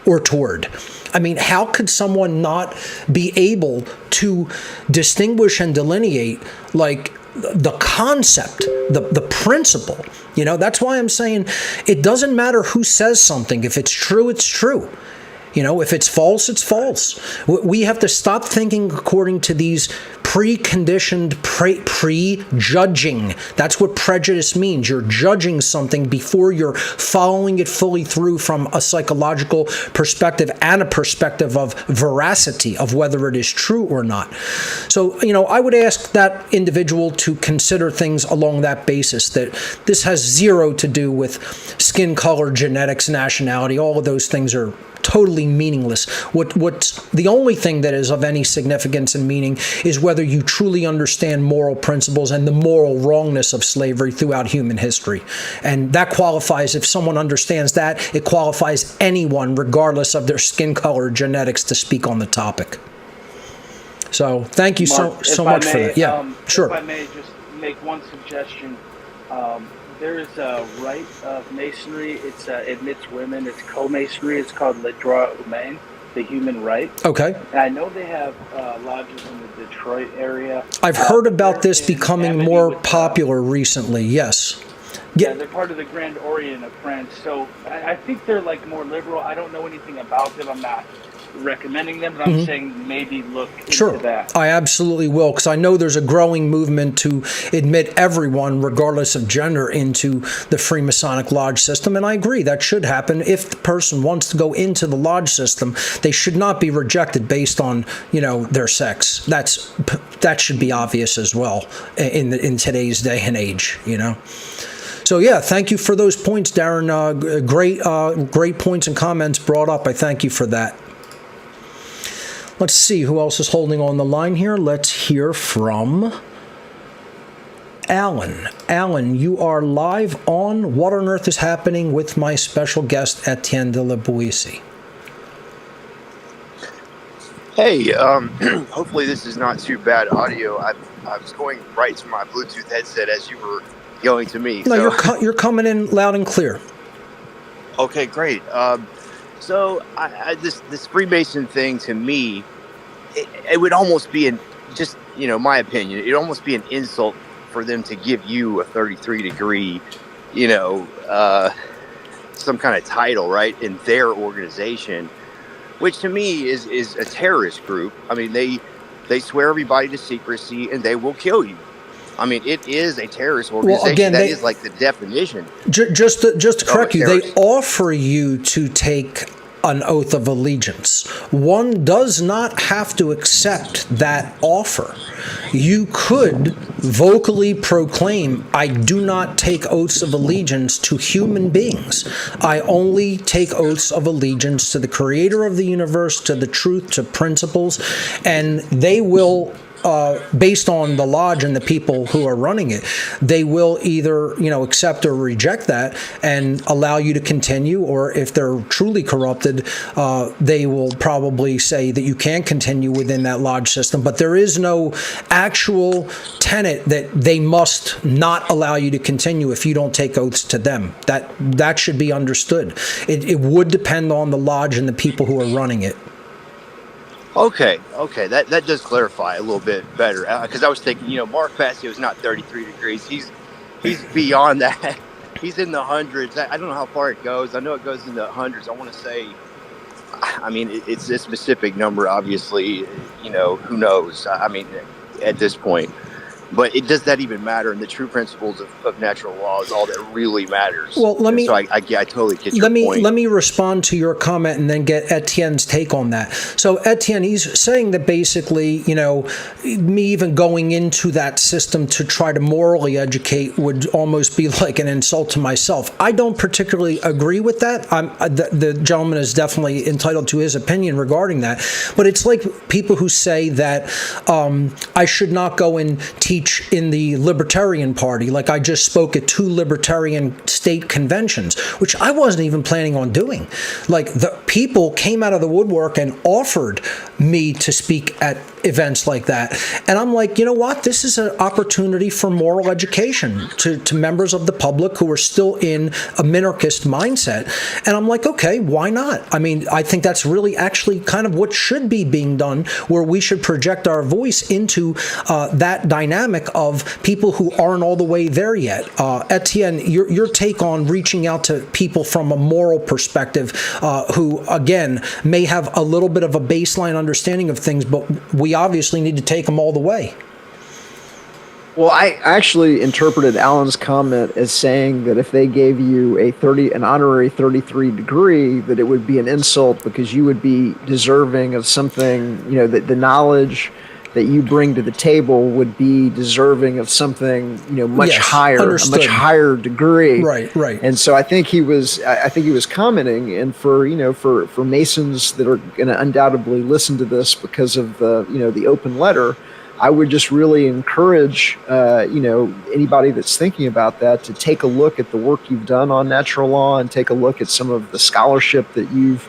or toward. I mean, how could someone not be able to distinguish and delineate, like, the concept, the principle? You know, that's why I'm saying it doesn't matter who says something. If it's true, it's true. You know, if it's false, it's false. We have to stop thinking according to these preconditioned, prejudging. That's what prejudice means. You're judging something before you're following it fully through from a psychological perspective and a perspective of veracity of whether it is true or not. So, you know, I would ask that individual to consider things along that basis, that this has zero to do with skin color, genetics, nationality. All of those things are totally meaningless. What's the only thing that is of any significance and meaning is whether you truly understand moral principles and the moral wrongness of slavery throughout human history. And that qualifies, if someone understands that, it qualifies anyone, regardless of their skin color or genetics, to speak on the topic. So thank you Mark, so much for that. Yeah, sure. If I may just make one suggestion. There is a rite of masonry. It admits women. It's co-masonry. It's called Le Droit Humain, the human right. Okay. And I know they have lodges in the Detroit area. I've heard about this becoming more popular recently, yes. Yeah, they're part of the Grand Orient of France. So I think they're like more liberal. I don't know anything about them. I'm not recommending them, but I'm saying maybe look into that. I absolutely will, because I know there's a growing movement to admit everyone, regardless of gender, into the Freemasonic lodge system, and I agree that should happen. If the person wants to go into the lodge system, they should not be rejected based on, you know, their sex. That should be obvious as well in today's day and age, you know. So yeah, thank you for those points, Darren. Great points and comments brought up. I thank you for that. Let's see who else is holding on the line here. Let's hear from Alan. Alan, you are live on What on Earth is Happening with my special guest, Etienne de la Boissy. Hey, hopefully this is not too bad audio. I was going right to my Bluetooth headset as you were going to me. No, so. You're coming in loud and clear. Okay, great. So this Freemason thing, to me, it would almost be just, you know, my opinion, it'd almost be an insult for them to give you a 33-degree, you know, some kind of title, right, in their organization, which to me is a terrorist group. I mean, they swear everybody to secrecy and they will kill you. I mean, it is a terrorist organization. Well, again, that is like the definition. Just to correct you, they offer you to take an oath of allegiance. One does not have to accept that offer. You could vocally proclaim, I do not take oaths of allegiance to human beings. I only take oaths of allegiance to the creator of the universe, to the truth, to principles, and they will, based on the lodge and the people who are running it, they will either, you know, accept or reject that and allow you to continue, or if they're truly corrupted, they will probably say that you can't continue within that lodge system. But there is no actual tenet that they must not allow you to continue if you don't take oaths to them. That should be understood. It would depend on the lodge and the people who are running it. Okay, that does clarify a little bit better, because I was thinking, you know, Mark Passio is not 33 degrees. He's beyond that. He's in the hundreds. I don't know how far it goes. I know it goes in the hundreds. I want to say, I mean, it's a specific number, obviously. You know, who knows? I mean, at this point. But does that even matter? And the true principles of natural law is all that really matters. Well, I totally get your point. Let me respond to your comment and then get Etienne's take on that. So Etienne, he's saying that basically, you know, me even going into that system to try to morally educate would almost be like an insult to myself. I don't particularly agree with that. The gentleman is definitely entitled to his opinion regarding that. But it's like people who say that I should not go and teach in the Libertarian Party, like I just spoke at 2 Libertarian state conventions, which I wasn't even planning on doing. Like, the people came out of the woodwork and offered me to speak at events like that. And I'm like, you know what? This is an opportunity for moral education to members of the public who are still in a minarchist mindset. And I'm like, okay, why not? I mean, I think that's really actually kind of what should be being done, where we should project our voice into that dynamic of people who aren't all the way there yet. Etienne, your take on reaching out to people from a moral perspective who, again, may have a little bit of a baseline understanding of things, but we obviously need to take them all the way. Well, I actually interpreted Alan's comment as saying that if they gave you an honorary 33 degree, that it would be an insult because you would be deserving of something, that the knowledge that you bring to the table would be deserving of something, much higher, understood. A much higher degree. Right. And so I think he was commenting, and for Masons that are going to undoubtedly listen to this because of the open letter, I would just really encourage, anybody that's thinking about that to take a look at the work you've done on natural law and take a look at some of the scholarship that you've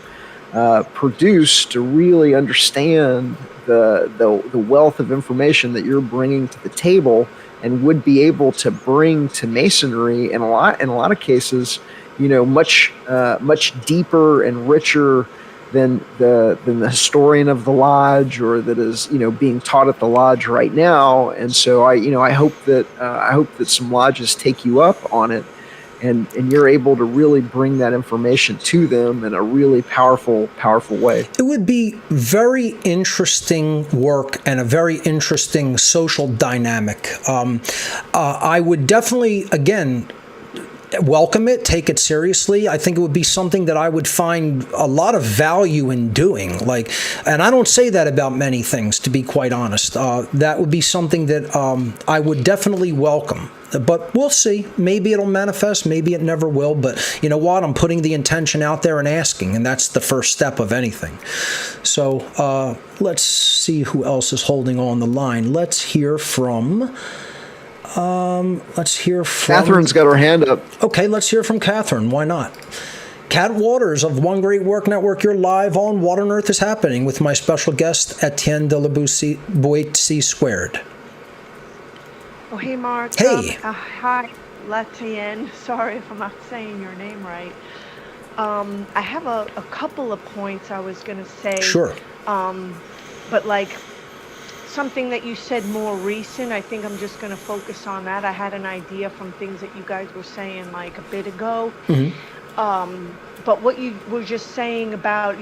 produced to really understand the wealth of information that you're bringing to the table and would be able to bring to Masonry in a lot of cases, much deeper and richer than the historian of the lodge, or that is being taught at the lodge right now. And so I hope that some lodges take you up on it, and you're able to really bring that information to them in a really powerful way. It would be very interesting work and a very interesting social dynamic. I would definitely, again, welcome it, take it seriously. I think it would be something that I would find a lot of value in doing. And I don't say that about many things, to be quite honest. That would be something that I would definitely welcome. But we'll see. Maybe it'll manifest. Maybe it never will. But you know what? I'm putting the intention out there and asking, and that's the first step of anything. So let's see who else is holding on the line. Let's hear from... Catherine's got her hand up. Okay, let's hear from Catherine. Why not? Cat Waters of One Great Work Network, you're live on What on Earth is Happening with my special guest, Etienne de la Boétie Squared. Oh, hey, Mark. Hey. Hi, Etienne. Sorry if I'm not saying your name right. I have a couple of points I was going to say. Sure. But something that you said more recent, I think I'm just going to focus on that. I had an idea from things that you guys were saying a bit ago. Mm-hmm. But what you were just saying about,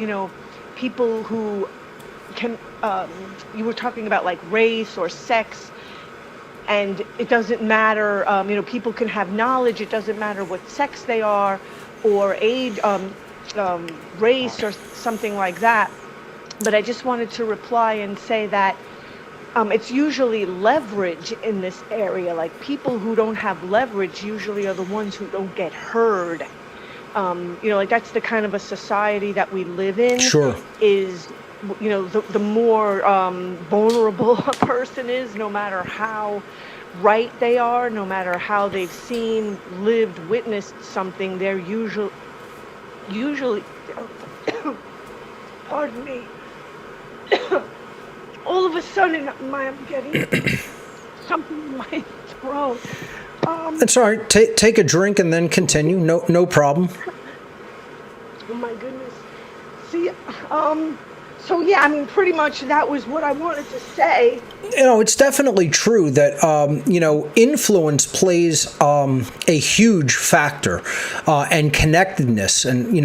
people who can, you were talking about race or sex, and it doesn't matter, people can have knowledge. It doesn't matter what sex they are or age, race or something like that. But I just wanted to reply and say that it's usually leverage in this area. People who don't have leverage usually are the ones who don't get heard. That's the kind of a society that we live in. Sure. Is, the more vulnerable a person is, no matter how right they are, no matter how they've seen, lived, witnessed something, they're usually, pardon me. All of a sudden, I'm getting something in my throat. That's all right. Take a drink and then continue. No problem. Oh my goodness. See, so yeah, pretty much that was what I wanted to say. It's definitely true that, influence plays a huge factor, and connectedness, and,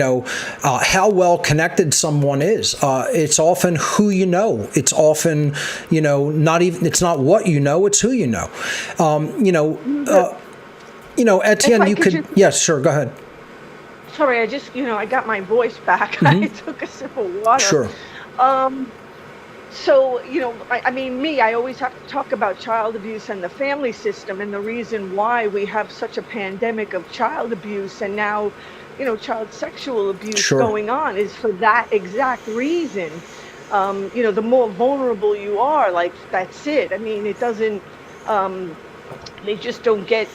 how well connected someone is. It's often who you know. It's often, it's not what you know, it's who you know. Etienne, you could, yes, sure, go ahead. Sorry, I just, I got my voice back. Mm-hmm. I took a sip of water. Sure. So, I always have to talk about child abuse and the family system, and the reason why we have such a pandemic of child abuse and now, child sexual abuse Sure. going on is for that exact reason. The more vulnerable you are, that's it. It doesn't, they just don't get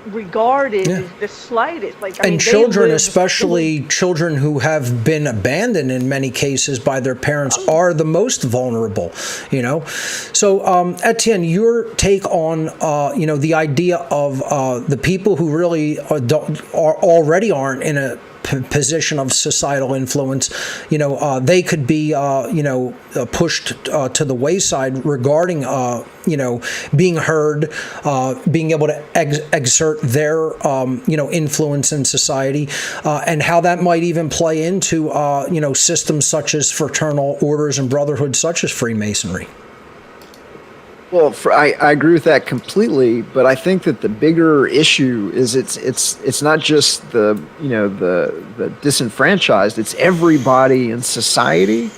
regarded as the slightest. Like, I mean, children, especially children who have been abandoned in many cases by their parents, are the most vulnerable. So Etienne, your take on the idea of the people who really already aren't in a position of societal influence, they could be, pushed to the wayside regarding, being heard, being able to exert their, influence in society, and how that might even play into, systems such as fraternal orders and brotherhoods such as Freemasonry. Well, I agree with that completely, but I think that the bigger issue is it's not just the disenfranchised. It's everybody in society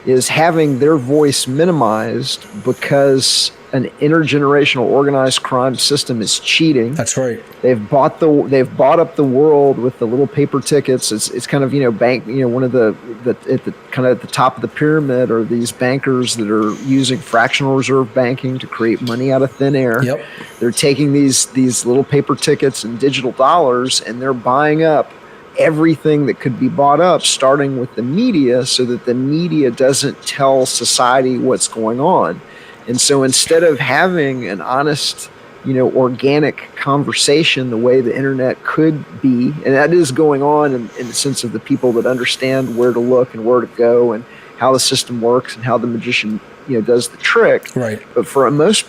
is having their voice minimized because an intergenerational organized crime system is cheating. That's right. They've bought up the world with the little paper tickets. It's kind of bank. One of the at the top of the pyramid are these bankers that are using fractional reserve banking to create money out of thin air. Yep. They're taking these little paper tickets and digital dollars, and they're buying up everything that could be bought up, starting with the media, so that the media doesn't tell society what's going on. And so instead of having an honest, organic conversation the way the internet could be, and that is going on in the sense of the people that understand where to look and where to go and how the system works and how the magician, does the trick. Right. But for a most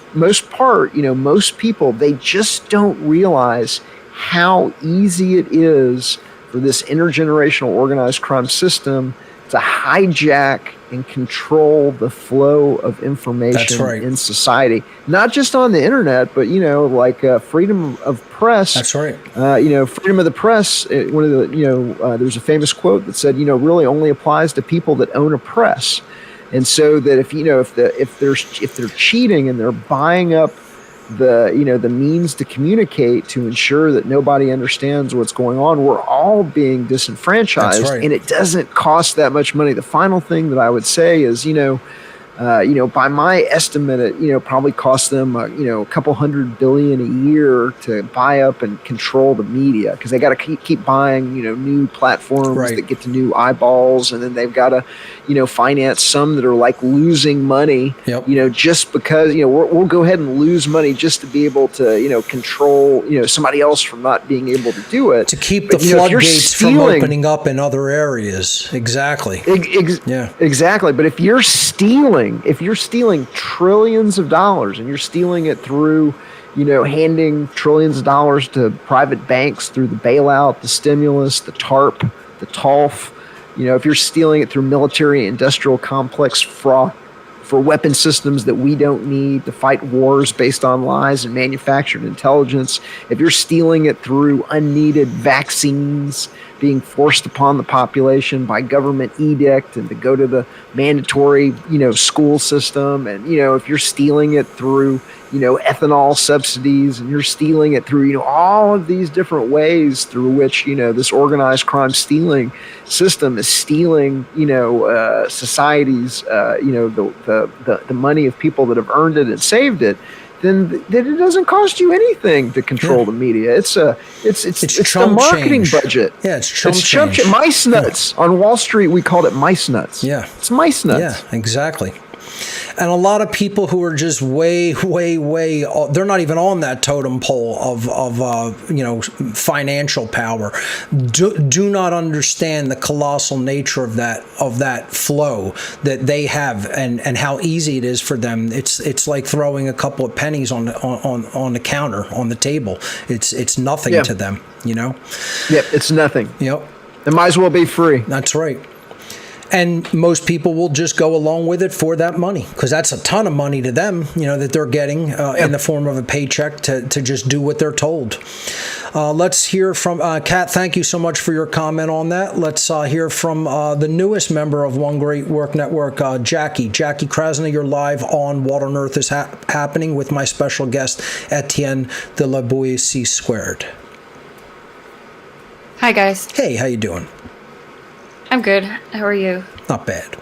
part, most people, they just don't realize how easy it is for this intergenerational organized crime system to hijack and control the flow of information in society, not just on the internet, but freedom of press. That's right. Freedom of the press. One of the there's a famous quote that said, really only applies to people that own a press, and so that if they're cheating and they're buying up the means to communicate to ensure that nobody understands what's going on, we're all being disenfranchised. That's right. And it doesn't cost that much money. The final thing that I would say is, by my estimate, it probably costs them, a couple $100 billion a year to buy up and control the media, because they got to keep buying, new platforms that get to new eyeballs, and then they've got to, finance some that are like losing money, just because, we'll go ahead and lose money just to be able to, control, somebody else from not being able to do it. To keep the floodgates from opening up in other areas. Exactly. Exactly. But if you're stealing trillions of dollars, and you're stealing it through, handing trillions of dollars to private banks through the bailout, the stimulus, the TARP, the TALF, if you're stealing it through military industrial complex fraud for weapon systems that we don't need to fight wars based on lies and manufactured intelligence, if you're stealing it through unneeded vaccines being forced upon the population by government edict and to go to the mandatory, school system, and, if you're stealing it through, ethanol subsidies, and you're stealing it through, all of these different ways through which, this organized crime stealing system is stealing, society's, the money of people that have earned it and saved it, then it doesn't cost you anything to control the media. It's the marketing budget. Yeah, it's chump change. Mice nuts. Yeah. On Wall Street, we called it mice nuts. Yeah. It's mice nuts. Yeah, exactly. And a lot of people who are just way, they're not even on that totem pole of financial power, do not understand the colossal nature of that flow that they have, and how easy it is for them. It's like throwing a couple of pennies on the counter, on the table. It's nothing to them, Yep, it's nothing. Yep. It might as well be free. That's right. And most people will just go along with it for that money, because that's a ton of money to them, that they're getting in the form of a paycheck to just do what they're told. Let's hear from Kat. Thank you so much for your comment on that. Let's hear from the newest member of One Great Work Network, Jackie. Jackie Krasna, you're live on What on Earth is Happening with my special guest, Etienne de la Boétie Squared. Hi, guys. Hey, how you doing? I'm good. How are you? Not bad.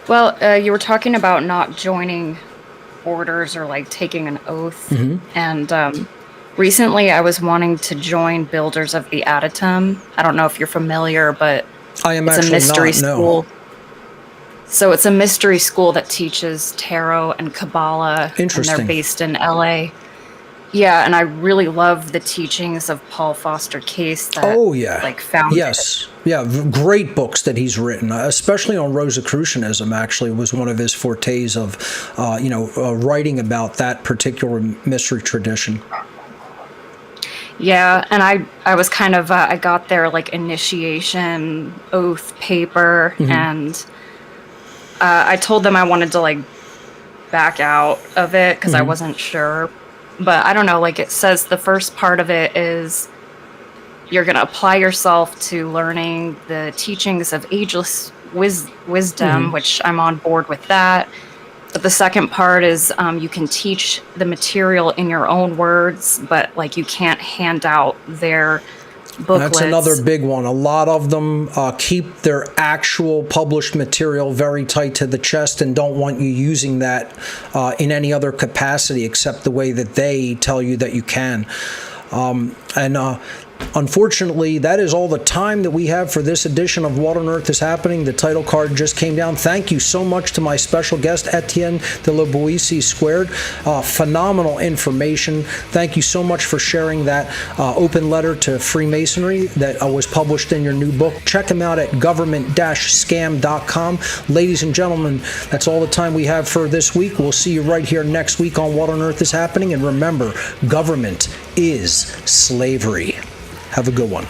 Well, you were talking about not joining orders or like taking an oath. And recently I was wanting to join Builders of the Adytum. I don't know if you're familiar, but I am it's actually a mystery not, no. school. So it's a mystery school that teaches tarot and Kabbalah. Interesting. And they're based in LA. Yeah, and I really love the teachings of Paul Foster Case that founded. Yes. Yeah, great books that he's written, especially on Rosicrucianism, actually, was one of his fortes of, writing about that particular mystery tradition. Yeah, and I was kind of, I got their like initiation oath paper, and I told them I wanted to like back out of it because I wasn't sure. But I don't know, like it says the first part of it is you're going to apply yourself to learning the teachings of ageless wisdom, which I'm on board with that. But the second part is you can teach the material in your own words, but like you can't hand out their booklets. That's another big one. A lot of them keep their actual published material very tight to the chest and don't want you using that in any other capacity except the way that they tell you that you can. Unfortunately, that is all the time that we have for this edition of What on Earth is Happening. The title card just came down. Thank you so much to my special guest, Etienne de la Boétie Squared. Phenomenal information. Thank you so much for sharing that open letter to Freemasonry that was published in your new book. Check him out at government-scam.com. Ladies and gentlemen, that's all the time we have for this week. We'll see you right here next week on What on Earth is Happening. And remember, government is slavery. Have a good one.